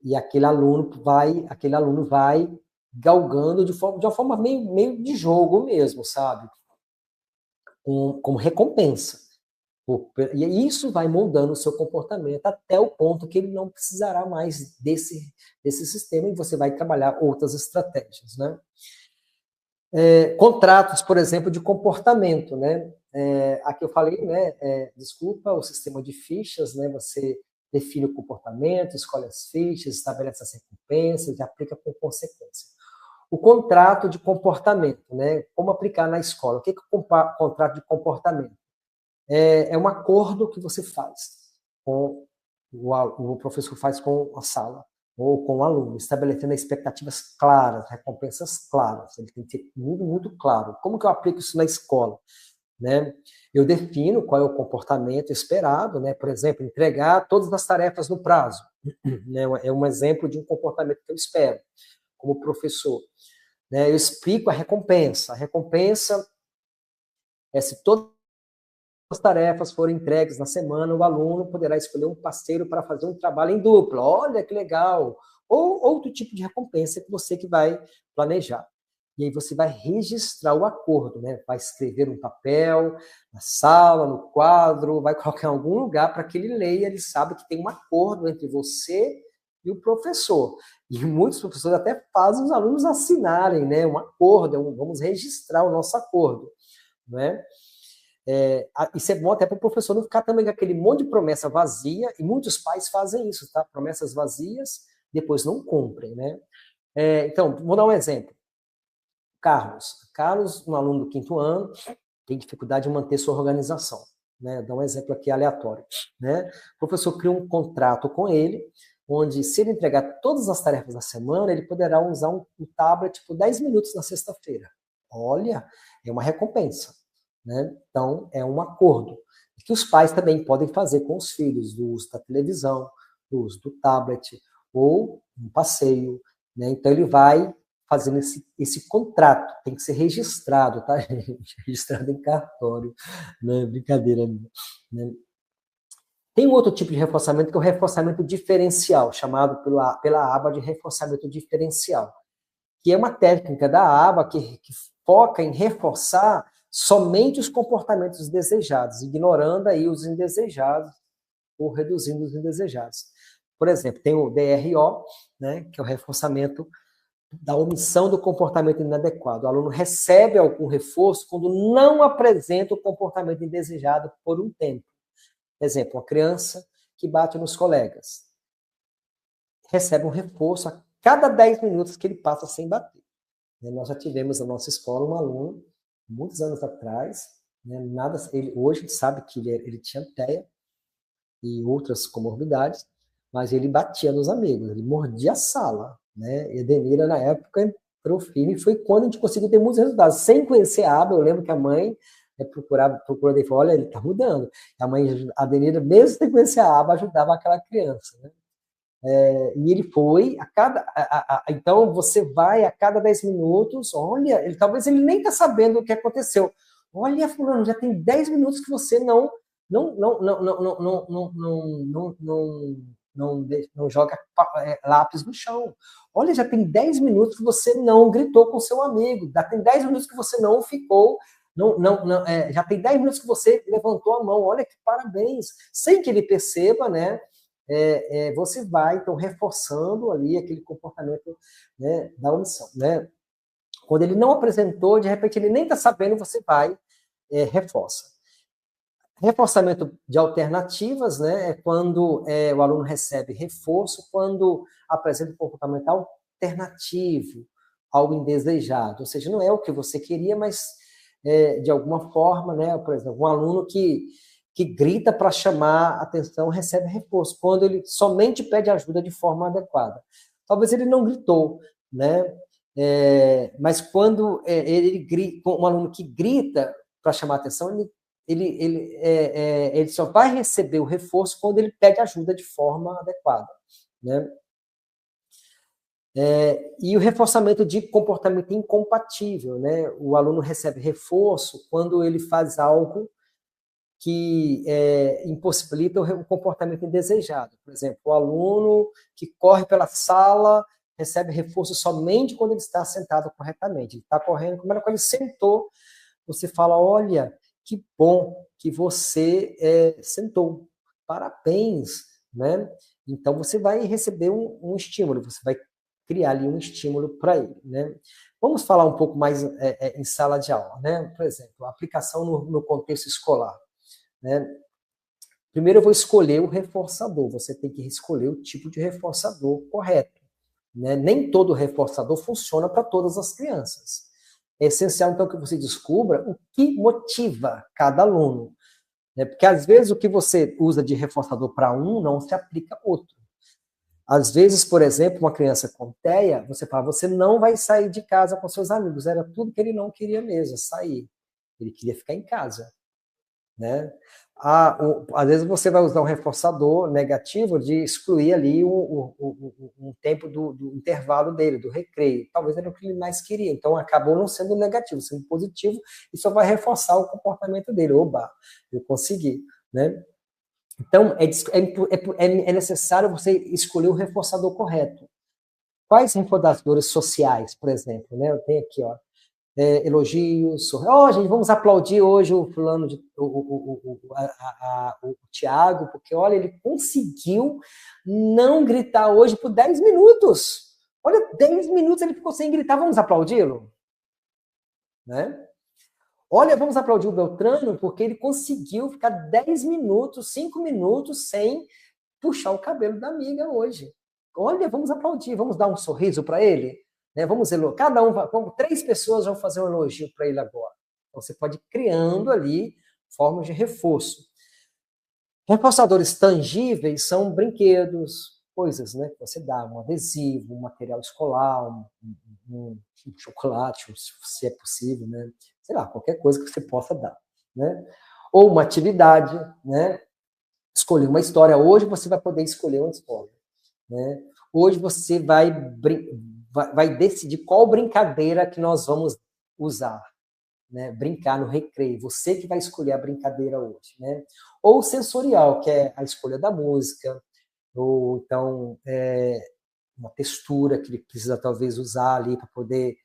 S1: E aquele aluno vai galgando de uma forma meio de jogo mesmo, sabe? Como recompensa. E isso vai moldando o seu comportamento até o ponto que ele não precisará mais desse sistema e você vai trabalhar outras estratégias, né? Contratos, por exemplo, de comportamento, né? Aqui eu falei, né? Desculpa, o sistema de fichas, né? Você define o comportamento, escolhe as fichas, estabelece as recompensas e aplica com consequência. O contrato de comportamento, né? Como aplicar na escola? O que é o contrato de comportamento? É um acordo que você faz com o professor faz com a sala ou com o aluno, estabelecendo expectativas claras, recompensas claras. Ele tem que ser muito, muito claro. Como que eu aplico isso na escola? Né? Eu defino qual é o comportamento esperado, né? Por exemplo, entregar todas as tarefas no prazo. Né? É um exemplo de um comportamento que eu espero, como professor. Né? Eu explico a recompensa. A recompensa é se todas as tarefas forem entregues na semana, o aluno poderá escolher um parceiro para fazer um trabalho em dupla. Olha que legal! Ou outro tipo de recompensa que você que vai planejar. E aí você vai registrar o acordo, né? Vai escrever no papel, na sala, no quadro, vai colocar em algum lugar para que ele leia, ele sabe que tem um acordo entre você e o professor. E muitos professores até fazem os alunos assinarem, né? Um acordo, vamos registrar o nosso acordo, né? Isso é bom até para o professor não ficar também com aquele monte de promessa vazia, e muitos pais fazem isso, tá? Promessas vazias, depois não cumprem, né? Então, vou dar um exemplo. Carlos, um aluno do 5º ano, tem dificuldade em manter sua organização, né? Vou dar um exemplo aqui aleatório, né? O professor cria um contrato com ele, onde se ele entregar todas as tarefas da semana, ele poderá usar um tablet por 10 minutos na sexta-feira. Olha, é uma recompensa. Né? Então, é um acordo que os pais também podem fazer com os filhos, do uso da televisão, do uso do tablet, ou um passeio. Né? Então, ele vai fazendo esse contrato, tem que ser registrado, tá, gente? Registrado em cartório, né? Brincadeira. Né? Tem um outro tipo de reforçamento, que é o reforçamento diferencial, chamado pela aba de reforçamento diferencial, que é uma técnica da aba que foca em reforçar somente os comportamentos desejados, ignorando aí os indesejados ou reduzindo os indesejados. Por exemplo, tem o DRO, né, que é o reforçamento da omissão do comportamento inadequado. O aluno recebe algum reforço quando não apresenta o comportamento indesejado por um tempo. Exemplo, uma criança que bate nos colegas recebe um reforço a cada 10 minutos que ele passa sem bater. Nós já tivemos na nossa escola um aluno, muitos anos atrás, né, hoje sabe que ele tinha TEA e outras comorbidades, mas ele batia nos amigos, ele mordia a sala, né? E a Edenira, na época, entrou firme, foi quando a gente conseguiu ter muitos resultados. Sem conhecer a aba, eu lembro que a mãe procurou e falou, olha, ele está mudando. A mãe, a Edenira, mesmo sem conhecer a aba, ajudava aquela criança, né? E ele foi, então você vai a cada 10 minutos, olha, talvez ele nem está sabendo o que aconteceu. Olha, fulano, já tem 10 minutos que você não joga lápis no chão. Olha, já tem 10 minutos que você não gritou com seu amigo, já tem 10 minutos que você não ficou, já tem 10 minutos que você levantou a mão, olha que parabéns, sem que ele perceba, né? Você vai, então, reforçando ali aquele comportamento, né, da omissão, né? Quando ele não apresentou, de repente ele nem está sabendo, você vai, reforça. Reforçamento de alternativas, né, é quando o aluno recebe reforço, quando apresenta um comportamento alternativo, algo indesejado, ou seja, não é o que você queria, mas de alguma forma, né, por exemplo, um aluno que grita para chamar atenção recebe reforço, quando ele somente pede ajuda de forma adequada. Talvez ele não gritou, né? Mas quando um aluno que grita para chamar atenção, ele só vai receber o reforço quando ele pede ajuda de forma adequada, né? E o reforçamento de comportamento incompatível, né? O aluno recebe reforço quando ele faz algo que impossibilita o comportamento indesejado. Por exemplo, o aluno que corre pela sala recebe reforço somente quando ele está sentado corretamente. Ele está correndo, como era quando ele sentou, você fala, olha, que bom que você sentou, parabéns, né? Então, você vai receber um estímulo, você vai criar ali um estímulo para ele, né? Vamos falar um pouco mais em sala de aula, né? Por exemplo, a aplicação no contexto escolar, né? Primeiro eu vou escolher o reforçador, você tem que escolher o tipo de reforçador correto, né? Nem todo reforçador funciona para todas as crianças. É essencial, então, que você descubra o que motiva cada aluno, né? Porque, às vezes, o que você usa de reforçador para um não se aplica a outro. Às vezes, por exemplo, uma criança com TEA, você fala, você não vai sair de casa com seus amigos. Era tudo que ele não queria mesmo, sair. Ele queria ficar em casa, né? Às vezes você vai usar um reforçador negativo de excluir ali um tempo do intervalo dele, do recreio. Talvez era o que ele mais queria. Então, acabou não sendo negativo, sendo positivo, e só vai reforçar o comportamento dele. Oba, eu consegui, né? Então, é necessário você escolher o reforçador correto. Quais reforçadores sociais, por exemplo, né? Eu tenho aqui, ó, elogios, gente, vamos aplaudir hoje o fulano, o Tiago, porque, olha, ele conseguiu não gritar hoje por 10 minutos. Olha, 10 minutos ele ficou sem gritar, vamos aplaudi-lo? Né? Olha, vamos aplaudir o Beltrano, porque ele conseguiu ficar 10 minutos, 5 minutos sem puxar o cabelo da amiga hoje. Olha, vamos aplaudir, vamos dar um sorriso para ele, né? Vamos elogiar, cada um, 3 pessoas vão fazer um elogio para ele agora. Então, você pode ir criando ali formas de reforço. Reforçadores tangíveis são brinquedos, coisas, né, que você dá, um adesivo, um material escolar, um chocolate, se é possível, né? Sei lá, qualquer coisa que você possa dar, né? Ou uma atividade, né? Escolher uma história. Hoje você vai poder escolher uma história, né? Hoje você vai decidir qual brincadeira que nós vamos usar, né? Brincar no recreio. Você que vai escolher a brincadeira hoje, né? Ou sensorial, que é a escolha da música, ou então uma textura que ele precisa talvez usar ali para poder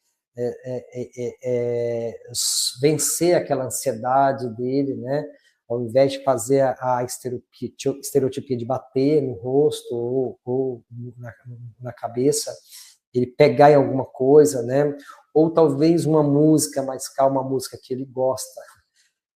S1: vencer aquela ansiedade dele, né? Ao invés de fazer a estereotipia de bater no rosto ou na cabeça, ele pegar em alguma coisa, né? Ou talvez uma música mais calma, uma música que ele gosta.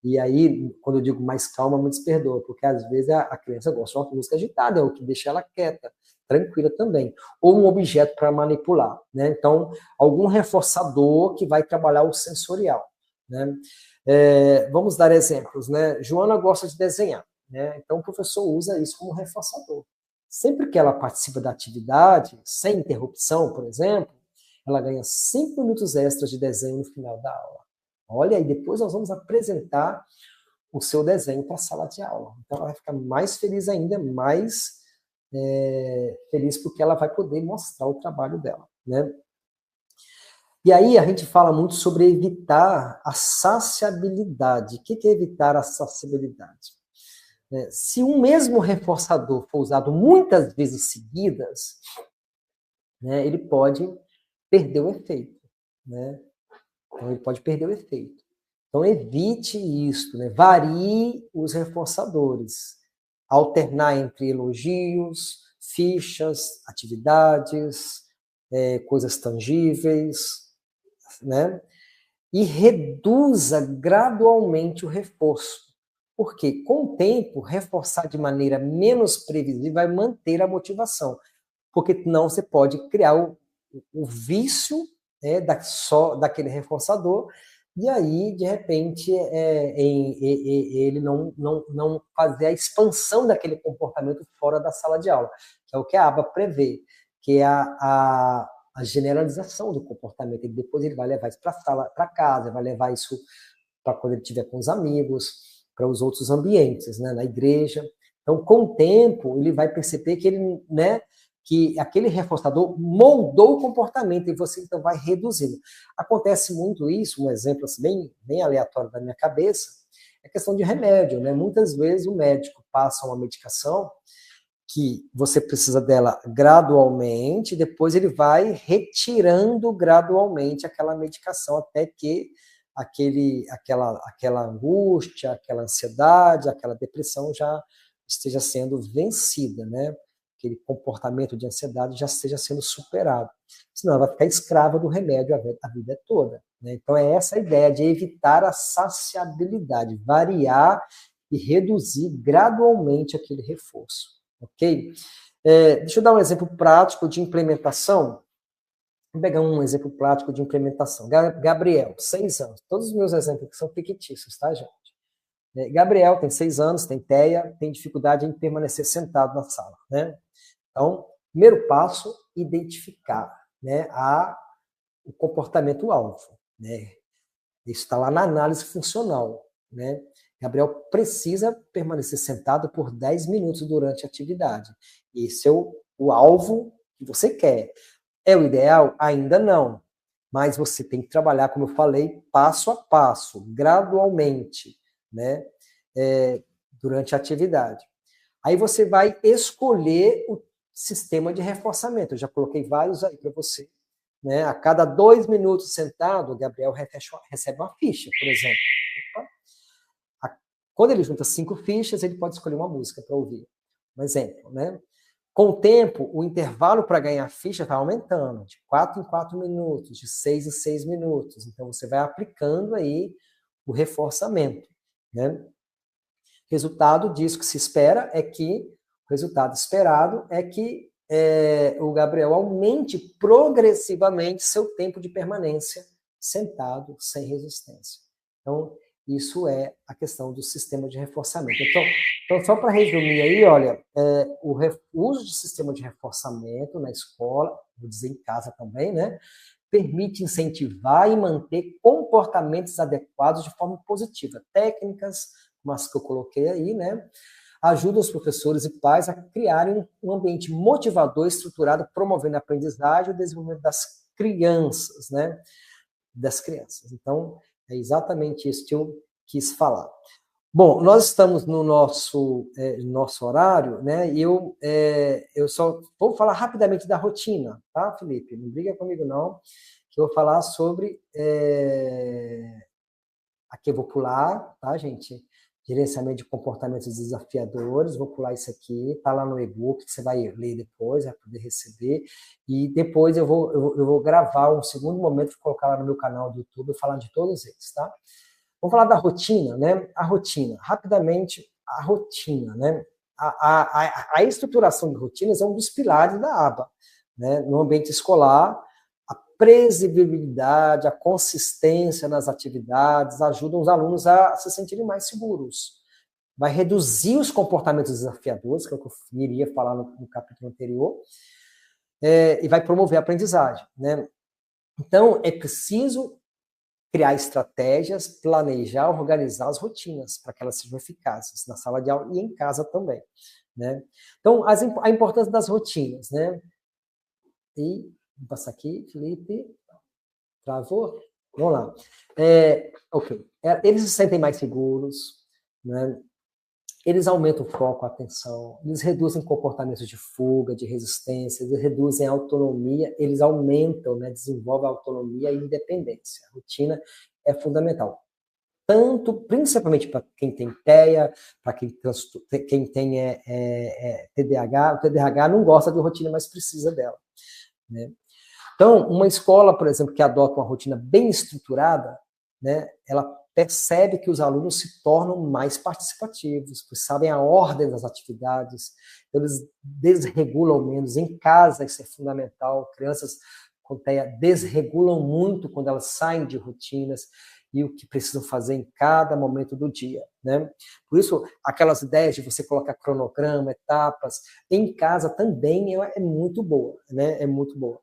S1: E aí, quando eu digo mais calma, me desperdoa, porque às vezes a criança gosta de uma música agitada, é o que deixa ela quieta, tranquila também. Ou um objeto para manipular, né? Então, algum reforçador que vai trabalhar o sensorial, né? Vamos dar exemplos, né? Joana gosta de desenhar, né? Então, o professor usa isso como reforçador. Sempre que ela participa da atividade, sem interrupção, por exemplo, ela ganha 5 minutos extras de desenho no final da aula. Olha, e depois nós vamos apresentar o seu desenho para a sala de aula. Então, ela vai ficar mais feliz ainda, mais feliz porque ela vai poder mostrar o trabalho dela, né? E aí a gente fala muito sobre evitar a saciabilidade. O que é evitar a saciabilidade? Se um mesmo reforçador for usado muitas vezes seguidas, né, ele pode perder o efeito, né? Então, ele pode perder o efeito. Então, evite isso, né? Varie os reforçadores. Alternar entre elogios, fichas, atividades, coisas tangíveis, né? E reduza gradualmente o reforço. Porque, com o tempo, reforçar de maneira menos previsível vai manter a motivação. Porque não você pode criar o vício só daquele reforçador, e aí, de repente, ele não fazer a expansão daquele comportamento fora da sala de aula, que é o que a aba prevê, que é a generalização do comportamento. E depois ele vai levar isso para a sala, para casa, vai levar isso para quando ele estiver com os amigos, para os outros ambientes, né, na igreja. Então, com o tempo, ele vai perceber que ele, né, que aquele reforçador moldou o comportamento e você então vai reduzindo. Acontece muito isso, um exemplo assim, bem aleatório da minha cabeça, é questão de remédio, né? Muitas vezes o médico passa uma medicação que você precisa dela gradualmente, depois ele vai retirando gradualmente aquela medicação até que aquela angústia, aquela ansiedade, aquela depressão já esteja sendo vencida, né? Aquele comportamento de ansiedade já esteja sendo superado. Senão ela vai ficar escrava do remédio a vida toda, né? Então é essa a ideia de evitar a saciabilidade, variar e reduzir gradualmente aquele reforço, ok? Deixa eu dar um exemplo prático de implementação. Vou pegar um exemplo prático de implementação. Gabriel, 6 anos. Todos os meus exemplos aqui são fictícios, tá, gente? Gabriel tem 6 anos, tem TEA, tem dificuldade em permanecer sentado na sala, né? Então, primeiro passo, identificar, né, o comportamento-alvo, né? Isso está lá na análise funcional, né? Gabriel precisa permanecer sentado por 10 minutos durante a atividade. Esse é o alvo que você quer. É o ideal? Ainda não. Mas você tem que trabalhar, como eu falei, passo a passo, gradualmente, né? Durante a atividade. Aí você vai escolher o sistema de reforçamento. Eu já coloquei vários aí para você. Né? A cada 2 minutos sentado, o Gabriel recebe uma ficha, por exemplo. Quando ele junta 5 fichas, ele pode escolher uma música para ouvir. Um exemplo, né? Com o tempo, o intervalo para ganhar ficha está aumentando, de 4 em 4 minutos, de 6 em 6 minutos. Então, você vai aplicando aí o reforçamento, né? Resultado disso que se espera é que, o resultado esperado é que o Gabriel aumente progressivamente seu tempo de permanência sentado, sem resistência. Então, isso é a questão do sistema de reforçamento. Então só para resumir aí, olha, o uso de sistema de reforçamento na escola, vou dizer em casa também, né, permite incentivar e manter comportamentos adequados de forma positiva. Técnicas, como as que eu coloquei aí, né, ajudam os professores e pais a criarem um ambiente motivador, estruturado, promovendo a aprendizagem e o desenvolvimento das crianças, né, das crianças. Então, é exatamente isso que eu quis falar. Bom, nós estamos no nosso horário, né? E eu só vou falar rapidamente da rotina, tá, Felipe? Não briga comigo, não, que eu vou falar sobre. Aqui eu vou pular, tá, gente? Gerenciamento de comportamentos desafiadores, vou pular isso aqui, tá lá no e-book, que você vai ler depois, vai poder receber, e depois eu vou gravar um segundo momento e colocar lá no meu canal do YouTube, falar de todos eles, tá? Vamos falar da rotina, né? A rotina, rapidamente, a rotina, né? A estruturação de rotinas é um dos pilares da aba, né? No ambiente escolar, a previsibilidade, a consistência nas atividades ajudam os alunos a se sentirem mais seguros, vai reduzir os comportamentos desafiadores, que é o que eu iria falar no capítulo anterior, e vai promover a aprendizagem, né? Então, é preciso criar estratégias, planejar, organizar as rotinas para que elas sejam eficazes na sala de aula e em casa também, né? Então, a importância das rotinas, né? E, vou passar aqui, Felipe, travou? Vamos lá. Ok. Eles se sentem mais seguros, né? Eles aumentam o foco, a atenção, eles reduzem comportamentos de fuga, de resistência, eles reduzem a autonomia, eles aumentam, né, desenvolvem a autonomia e a independência. A rotina é fundamental. Tanto, principalmente para quem tem TEA, para quem tem TDAH. O TDAH não gosta de rotina, mas precisa dela, né? Então, uma escola, por exemplo, que adota uma rotina bem estruturada, né, ela percebe que os alunos se tornam mais participativos, pois sabem a ordem das atividades, eles desregulam menos. Em casa, isso é fundamental. Crianças com TEA desregulam muito quando elas saem de rotinas e o que precisam fazer em cada momento do dia, né? Por isso, aquelas ideias de você colocar cronograma, etapas, em casa também é muito boa, né? É muito boa.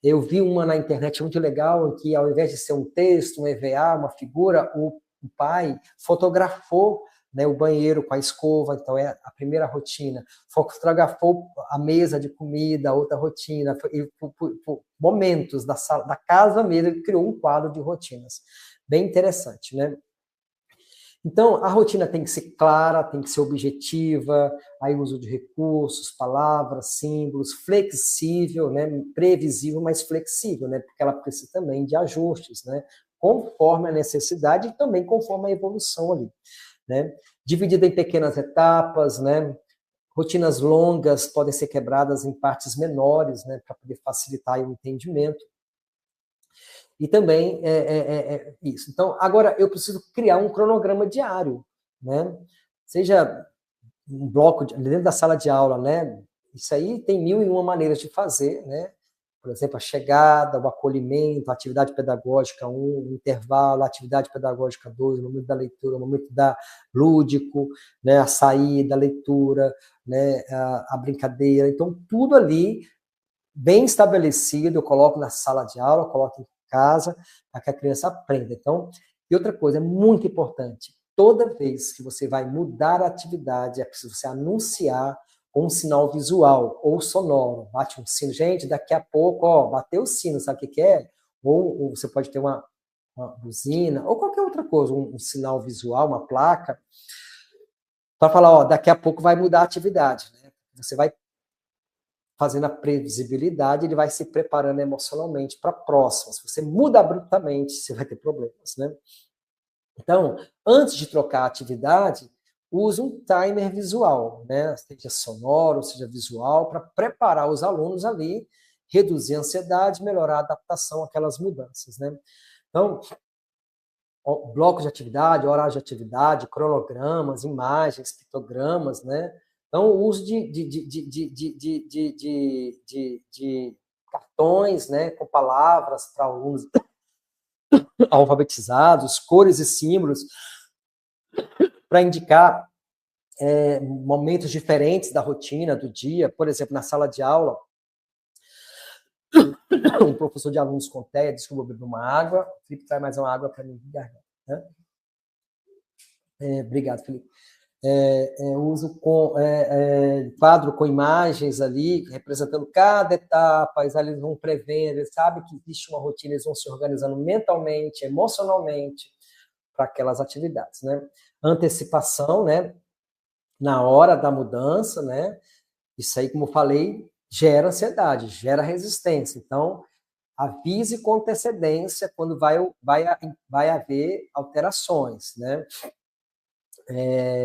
S1: Eu vi uma na internet muito legal, em que ao invés de ser um texto, um EVA, uma figura, o pai fotografou, né, o banheiro com a escova, então é a primeira rotina. Fotografou a mesa de comida, outra rotina, e por momentos da casa mesmo, ele criou um quadro de rotinas. Bem interessante, né? Então, a rotina tem que ser clara, tem que ser objetiva, aí uso de recursos, palavras, símbolos, flexível, né? Previsível, mas flexível, né? Porque ela precisa também de ajustes, né? Conforme a necessidade e também conforme a evolução ali, né? Dividida em pequenas etapas, né? Rotinas longas podem ser quebradas em partes menores, né? Para poder facilitar o entendimento. E também isso. Então, agora eu preciso criar um cronograma diário, né? Seja um bloco dentro da sala de aula, né? Isso aí tem 1001 maneiras de fazer, né? Por exemplo, a chegada, o acolhimento, a atividade pedagógica 1, o intervalo, a atividade pedagógica 2, o momento da leitura, o momento da lúdico, né? A saída, a leitura, né? A brincadeira. Então, tudo ali bem estabelecido, eu coloco na sala de aula, coloco em casa, para que a criança aprenda. Então, e outra coisa, é muito importante, toda vez que você vai mudar a atividade, é preciso você anunciar com um sinal visual ou sonoro. Bate um sino, gente, daqui a pouco, ó, bateu o sino, sabe o que é? Ou você pode ter uma buzina, ou qualquer outra coisa, um sinal visual, uma placa, para falar, ó, daqui a pouco vai mudar a atividade, né? Você vai fazendo a previsibilidade, ele vai se preparando emocionalmente para a próxima. Se você muda abruptamente, você vai ter problemas, né? Então, antes de trocar a atividade, use um timer visual, né? Seja sonoro, seja visual, para preparar os alunos ali, reduzir a ansiedade, melhorar a adaptação àquelas mudanças, né? Então, bloco de atividade, horário de atividade, cronogramas, imagens, pictogramas, né? Então, o uso de cartões, né, com palavras para alunos alfabetizados, cores e símbolos, para indicar momentos diferentes da rotina, do dia. Por exemplo, na sala de aula, um professor de alunos com TEA disse que eu vou beber uma água. O Felipe traz mais uma água para mim. Né? Obrigado, Felipe. Uso quadro com imagens ali, representando cada etapa, eles vão prevendo, eles sabem que existe uma rotina, eles vão se organizando mentalmente, emocionalmente, para aquelas atividades, né? Antecipação, né? Na hora da mudança, né? Isso aí, como eu falei, gera ansiedade, gera resistência. Então, avise com antecedência quando vai haver alterações, né?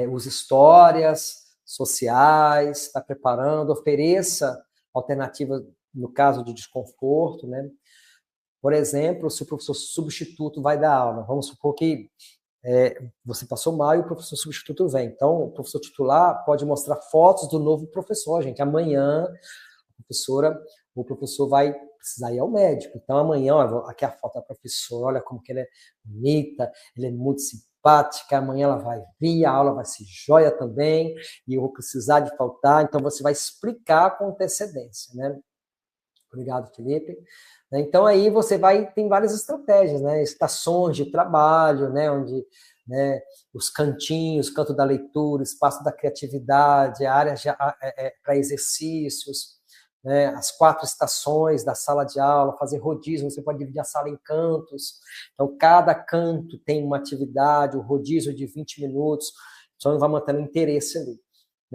S1: Use histórias sociais, está preparando, ofereça alternativas no caso de desconforto, né? Por exemplo, se o professor substituto vai dar aula, vamos supor que você passou mal e o professor substituto vem. Então, o professor titular pode mostrar fotos do novo professor, gente. Amanhã, o professor vai precisar ir ao médico. Então, amanhã, ó, aqui a foto da professora, olha como que ela é bonita, ela é muito simpática, simpática, amanhã ela vai vir, a aula vai ser joia também, e eu vou precisar de faltar, então você vai explicar com antecedência, né? Obrigado, Felipe. Então, aí você tem várias estratégias, né? Estações de trabalho, né? Onde, né, os cantinhos, canto da leitura, espaço da criatividade, áreas para exercícios, né? As 4 estações da sala de aula, fazer rodízio, você pode dividir a sala em cantos. Então, cada canto tem uma atividade, o rodízio de 20 minutos, só vai mantendo interesse ali.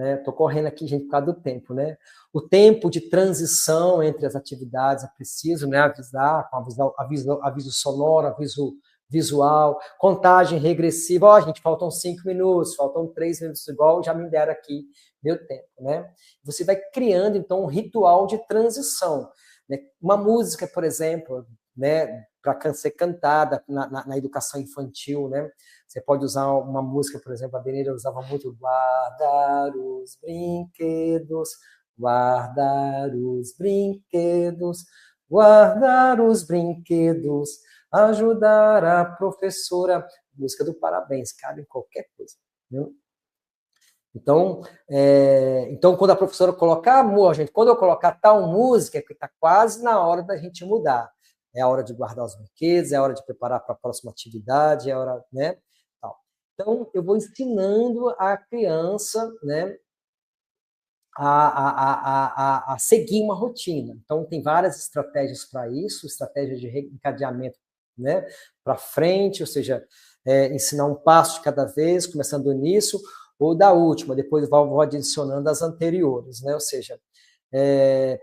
S1: Estou correndo aqui, gente, por causa do tempo, né? O tempo de transição entre as atividades é preciso, né? Avisar, com aviso sonoro, aviso visual, contagem regressiva. Ó, gente, faltam 5 minutos, faltam 3 minutos, igual já me deram aqui meu tempo, né? Você vai criando, então, um ritual de transição, né? Uma música, por exemplo, né? Para ser cantada na educação infantil, né? Você pode usar uma música, por exemplo, a Benedita usava muito guardar os brinquedos, guardar os brinquedos, guardar os brinquedos, ajudar a professora. Música do parabéns, cabe em qualquer coisa. Viu? Então, quando a professora colocar, amor, gente, quando eu colocar tal música, que está quase na hora da gente mudar. É a hora de guardar os brinquedos, é a hora de preparar para a próxima atividade, é a hora, né? Então, eu vou ensinando a criança, né, a seguir uma rotina. Então, tem várias estratégias para isso, estratégias de reencadeamento, né, para frente, ou seja, ensinar um passo de cada vez, começando do início, ou da última, depois vou adicionando as anteriores, né, ou seja,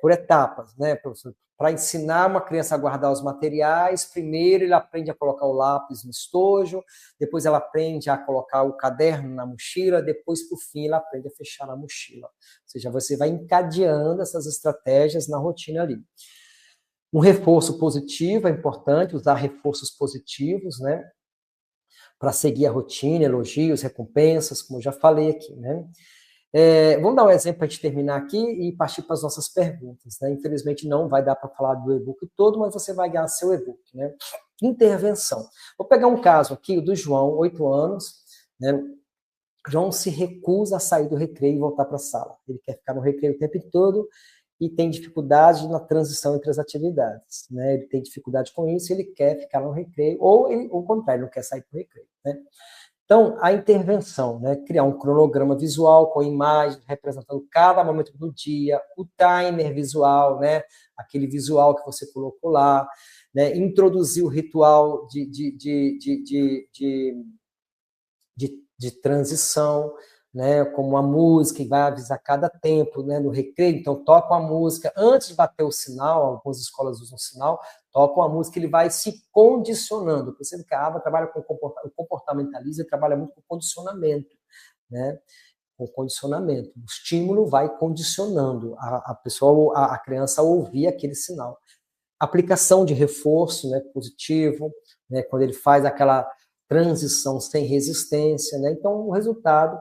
S1: por etapas, né, para ensinar uma criança a guardar os materiais, primeiro ele aprende a colocar o lápis no estojo, depois ela aprende a colocar o caderno na mochila, depois, por fim, ela aprende a fechar a mochila. Ou seja, você vai encadeando essas estratégias na rotina ali. Um reforço positivo é importante, usar reforços positivos, né, para seguir a rotina, elogios, recompensas, como eu já falei aqui, né. Vamos dar um exemplo para a gente terminar aqui e partir para as nossas perguntas, né? Infelizmente não vai dar para falar do e-book todo, mas você vai ganhar seu e-book, né? Intervenção. Vou pegar um caso aqui do João, 8 anos, né? João se recusa a sair do recreio e voltar para a sala. Ele quer ficar no recreio o tempo todo e tem dificuldade na transição entre as atividades, né? Ele tem dificuldade com isso, ele quer ficar no recreio, ou o contrário, ele não quer sair do recreio, né? Então, a intervenção, né? Criar um cronograma visual com imagens representando cada momento do dia, o timer visual, né? Aquele visual que você colocou lá, né? Introduzir o ritual de transição, né? Como uma música que vai avisar cada tempo, né? No recreio, então toca uma música antes de bater o sinal, algumas escolas usam sinal, toca uma música, ele vai se condicionando. Percebe que a ABA trabalha com o comportamentalismo e trabalha muito com condicionamento, né? Com condicionamento. O estímulo vai condicionando a pessoa, a criança a ouvir aquele sinal. Aplicação de reforço, né, positivo, né, quando ele faz aquela transição sem resistência, né? Então, o resultado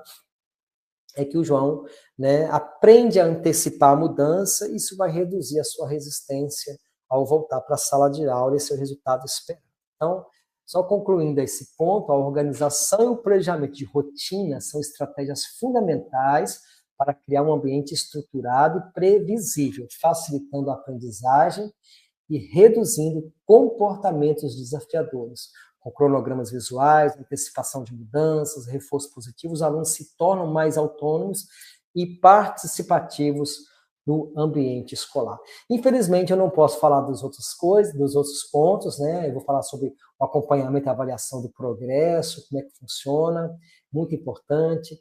S1: é que o João, né, aprende a antecipar a mudança, e isso vai reduzir a sua resistência ao voltar para a sala de aula, esse é o resultado esperado. Então, só concluindo esse ponto, a organização e o planejamento de rotina são estratégias fundamentais para criar um ambiente estruturado e previsível, facilitando a aprendizagem e reduzindo comportamentos desafiadores. Com cronogramas visuais, antecipação de mudanças, reforços positivos, os alunos se tornam mais autônomos e participativos no ambiente escolar. Infelizmente, eu não posso falar das outras coisas, dos outros pontos, né? Eu vou falar sobre o acompanhamento e avaliação do progresso, como é que funciona, muito importante.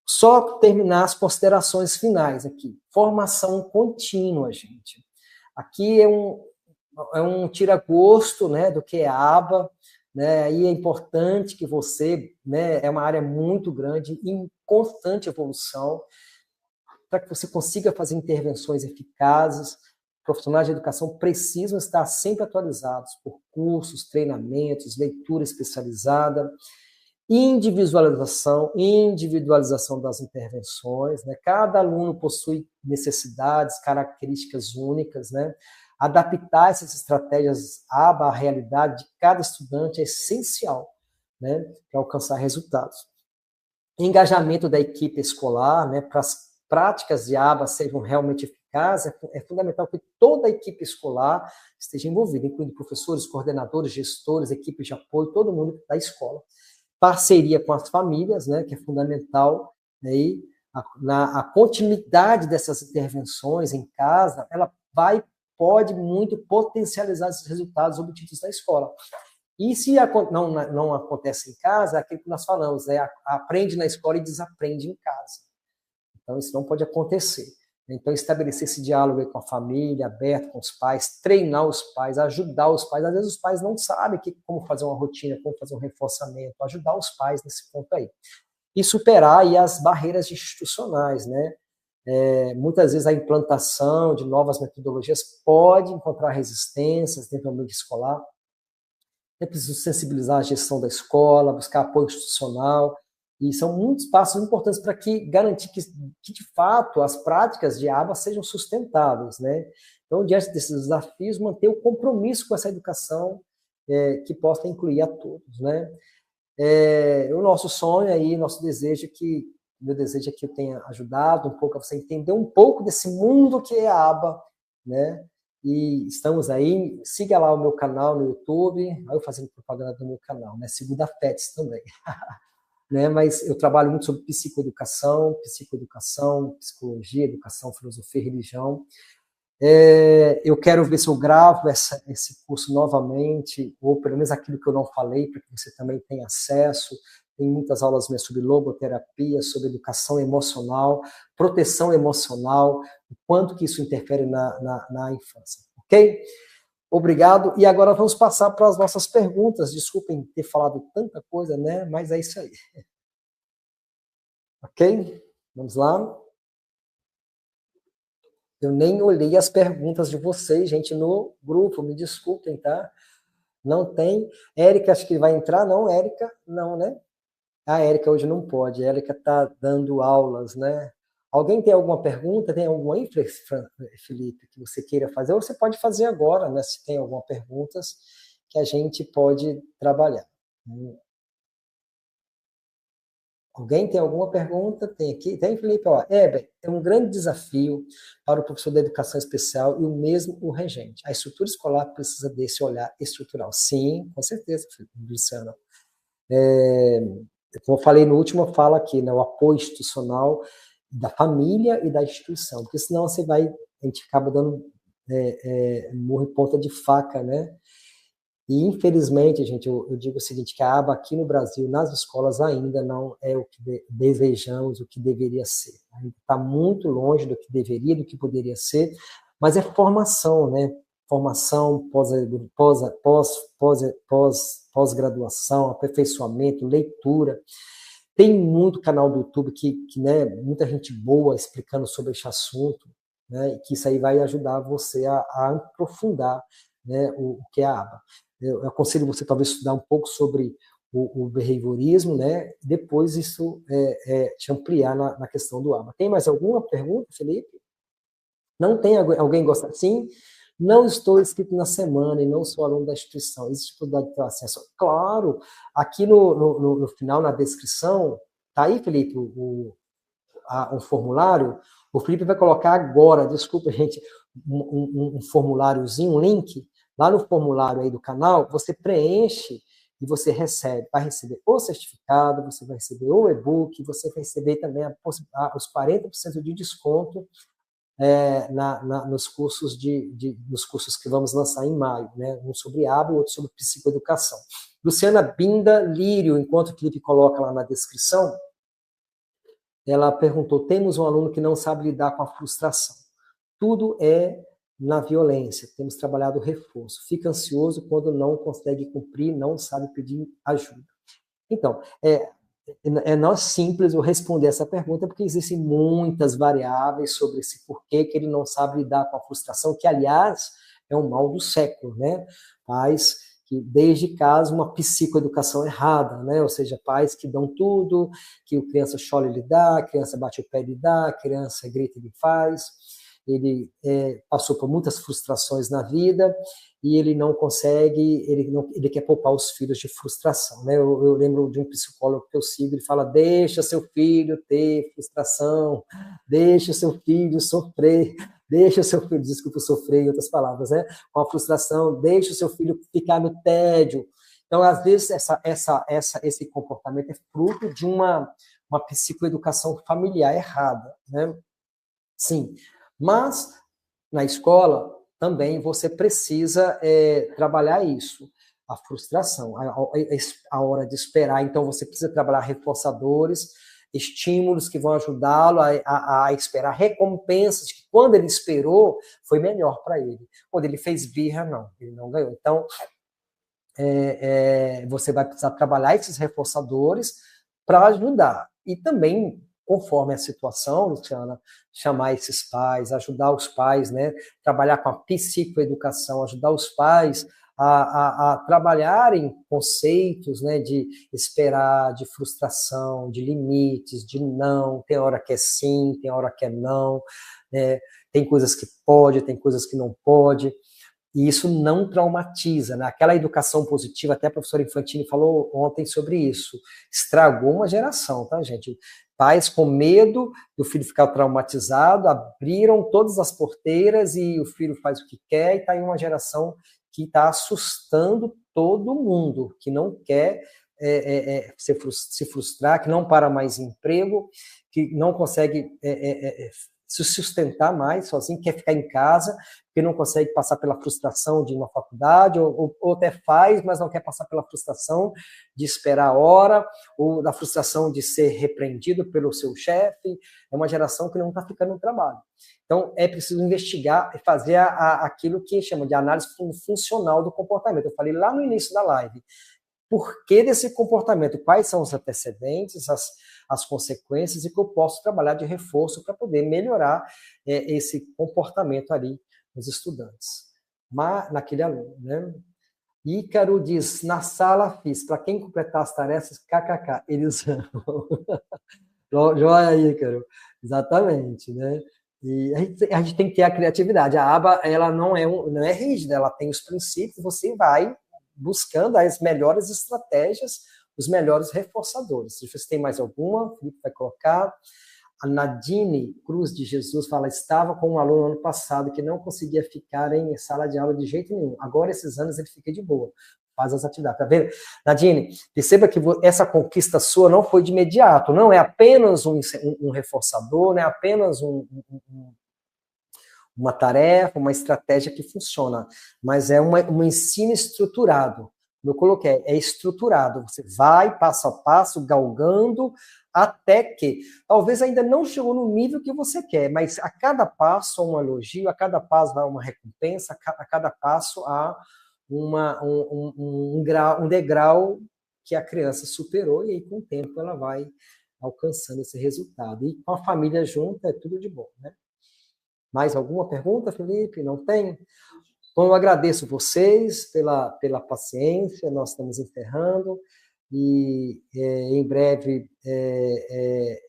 S1: Só terminar as considerações finais aqui. Formação contínua, gente. Aqui é um tira-gosto, né, do que é a aba, né? Aí é importante que você, né, é uma área muito grande, em constante evolução, para que você consiga fazer intervenções eficazes. Profissionais de educação precisam estar sempre atualizados por cursos, treinamentos, leitura especializada, individualização das intervenções, né? Cada aluno possui necessidades, características únicas, né? Adaptar essas estratégias à realidade de cada estudante é essencial, né, para alcançar resultados. Engajamento da equipe escolar, né, para as práticas de aba sejam realmente eficazes, é fundamental que toda a equipe escolar esteja envolvida, incluindo professores, coordenadores, gestores, equipes de apoio, todo mundo da escola. Parceria com as famílias, né, que é fundamental, né, e a continuidade dessas intervenções em casa, ela pode muito potencializar esses resultados obtidos na escola. E se não acontece em casa, é aquilo que nós falamos, aprende na escola e desaprende em casa. Então, isso não pode acontecer. Então, estabelecer esse diálogo com a família, aberto com os pais, treinar os pais, ajudar os pais. Às vezes os pais não sabem como fazer uma rotina, como fazer um reforçamento, ajudar os pais nesse ponto aí. E superar aí as barreiras institucionais, né? Muitas vezes a implantação de novas metodologias pode encontrar resistências dentro do ambiente escolar. É preciso sensibilizar a gestão da escola, buscar apoio institucional, e são muitos passos importantes para garantir que, de fato, as práticas de aba sejam sustentáveis, né? Então, diante desses desafios, manter o compromisso com essa educação que possa incluir a todos, né? O nosso sonho aí, meu desejo é que eu tenha ajudado um pouco a você entender um pouco desse mundo que é a aba, né? E estamos aí, siga lá o meu canal no YouTube, aí eu fazendo propaganda do meu canal, né? Siga a FETS também. Né? Mas eu trabalho muito sobre psicoeducação, psicologia, educação, filosofia e religião. Eu quero ver se eu gravo esse curso novamente, ou pelo menos aquilo que eu não falei, para que você também tenha acesso. Tem muitas aulas minhas sobre logoterapia, sobre educação emocional, proteção emocional, o quanto que isso interfere na infância. Ok? Obrigado. E agora vamos passar para as nossas perguntas. Desculpem ter falado tanta coisa, né? Mas é isso aí. Ok? Vamos lá. Eu nem olhei as perguntas de vocês, gente, no grupo. Me desculpem, tá? Não tem. Érica, acho que vai entrar. Não, Érica, não, né? A Érica hoje não pode. A Érica está dando aulas, né? Alguém tem alguma pergunta? Tem alguma aí, Felipe, que você queira fazer? Ou você pode fazer agora, né? Se tem alguma pergunta que a gente pode trabalhar. Alguém tem alguma pergunta? Tem aqui? Tem, Felipe? Ó, é um grande desafio para o professor da educação especial e o mesmo o regente. A estrutura escolar precisa desse olhar estrutural. Sim, com certeza, Luciana. Como eu falei no último fala aqui, né, o apoio institucional da família e da instituição, porque senão a gente acaba dando murro em ponta de faca, né? E, infelizmente, gente, eu digo o seguinte, que a aba aqui no Brasil, nas escolas, ainda não é o que desejamos, o que deveria ser. Ainda está muito longe do que deveria, do que poderia ser, mas é formação, né? Formação, pós-graduação, aperfeiçoamento, leitura. Tem muito canal do YouTube né, muita gente boa explicando sobre esse assunto, né? E que isso aí vai ajudar você a aprofundar, né, o que é a aba. Eu aconselho você talvez estudar um pouco sobre o behaviorismo, né? Depois isso te ampliar na questão do aba. Tem mais alguma pergunta, Felipe? Não tem alguém gosta? Sim. Não estou inscrito na semana e não sou aluno da instituição. Existe dificuldade de ter acesso? Claro. Aqui no final, na descrição, tá aí, Felipe, o formulário. O Felipe vai colocar agora, desculpa, gente, um formuláriozinho, um link. Lá no formulário aí do canal, você preenche e você vai receber o certificado, você vai receber o e-book, você vai receber também os 40% de desconto nos cursos nos cursos que vamos lançar em maio, né? Um sobre aba e outro sobre psicoeducação. Luciana Binda Lírio, enquanto o Felipe coloca lá na descrição, ela perguntou, temos um aluno que não sabe lidar com a frustração. Tudo é na violência, temos trabalhado o reforço. Fica ansioso quando não consegue cumprir, não sabe pedir ajuda. Então, não é simples eu responder essa pergunta, porque existem muitas variáveis sobre esse porquê que ele não sabe lidar com a frustração, que, aliás, é um mal do século, né? Pais que, desde casa, uma psicoeducação errada, né? Ou seja, pais que dão tudo, que a criança chora e ele dá, a criança bate o pé e ele dá, a criança grita e ele faz. ele passou por muitas frustrações na vida e ele não consegue, ele quer poupar os filhos de frustração, né? Eu lembro de um psicólogo que eu sigo, ele fala, deixa seu filho ter frustração, deixa seu filho sofrer, deixa seu filho, desculpa, sofrer em outras palavras, né? Com a frustração, deixa o seu filho ficar no tédio. Então, às vezes, esse comportamento é fruto de uma psicoeducação familiar errada, né? Sim, mas na escola também você precisa trabalhar isso, a frustração, a hora de esperar. Então, você precisa trabalhar reforçadores, estímulos que vão ajudá-lo a esperar recompensas, que quando ele esperou, foi melhor para ele. Quando ele fez birra, não, ele não ganhou. Então, você vai precisar trabalhar esses reforçadores para ajudar. E também, conforme a situação, Luciana, chamar esses pais, ajudar os pais, né? Trabalhar com a psicoeducação, ajudar os pais a trabalharem conceitos, né? De esperar, de frustração, de limites, de não. Tem hora que é sim, tem hora que é não. Né? Tem coisas que pode, tem coisas que não pode. E isso não traumatiza, né? Aquela educação positiva, até a professora Infantini falou ontem sobre isso, estragou uma geração, tá, gente? Pais com medo do filho ficar traumatizado, abriram todas as porteiras e o filho faz o que quer, e está em uma geração que está assustando todo mundo, que não quer se frustrar, que não para mais emprego, que não consegue se sustentar mais sozinho, quer ficar em casa, porque não consegue passar pela frustração de ir na faculdade, ou até faz, mas não quer passar pela frustração de esperar a hora, ou da frustração de ser repreendido pelo seu chefe. É uma geração que não está ficando no trabalho. Então, é preciso investigar e fazer aquilo que chama de análise funcional do comportamento. Eu falei lá no início da live, por que desse comportamento, quais são os antecedentes, as consequências, e que eu posso trabalhar de reforço para poder melhorar esse comportamento ali nos estudantes, naquele aluno, né? Ícaro diz, na sala fiz, para quem completar as tarefas, kkk, eles amam. Joia, Ícaro, exatamente, né? E a gente tem que ter a criatividade. A aba, ela não é rígida, ela tem os princípios, você vai buscando as melhores estratégias, os melhores reforçadores. Se você tem mais alguma, o Felipe vai colocar. A Nadine Cruz de Jesus fala, estava com um aluno ano passado que não conseguia ficar em sala de aula de jeito nenhum. Agora, esses anos, ele fica de boa, faz as atividades. Tá vendo? Nadine, perceba que essa conquista sua não foi de imediato, não é apenas um reforçador, não é apenas uma tarefa, uma estratégia que funciona, mas é um ensino estruturado. Como eu coloquei, é estruturado. Você vai passo a passo, galgando, até que, talvez ainda não chegou no nível que você quer, mas a cada passo há um elogio, a cada passo há uma recompensa, a cada passo há um degrau que a criança superou, e aí com o tempo ela vai alcançando esse resultado. E com a família junto é tudo de bom, né? Mais alguma pergunta, Felipe? Não tem? Então, eu agradeço vocês pela paciência, nós estamos encerrando, e em breve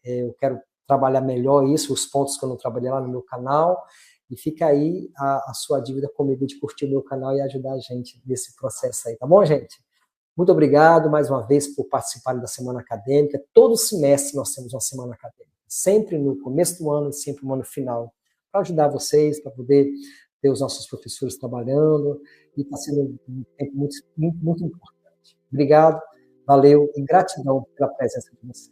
S1: eu quero trabalhar melhor isso, os pontos que eu não trabalhei lá no meu canal, e fica aí a sua dívida comigo de curtir o meu canal e ajudar a gente nesse processo aí, tá bom, gente? Muito obrigado mais uma vez por participarem da Semana Acadêmica. Todo semestre nós temos uma Semana Acadêmica, sempre no começo do ano e sempre no ano final, para ajudar vocês, para poder ter os nossos professores trabalhando, e está sendo um tempo muito, muito, muito importante. Obrigado, valeu, e gratidão pela presença de vocês.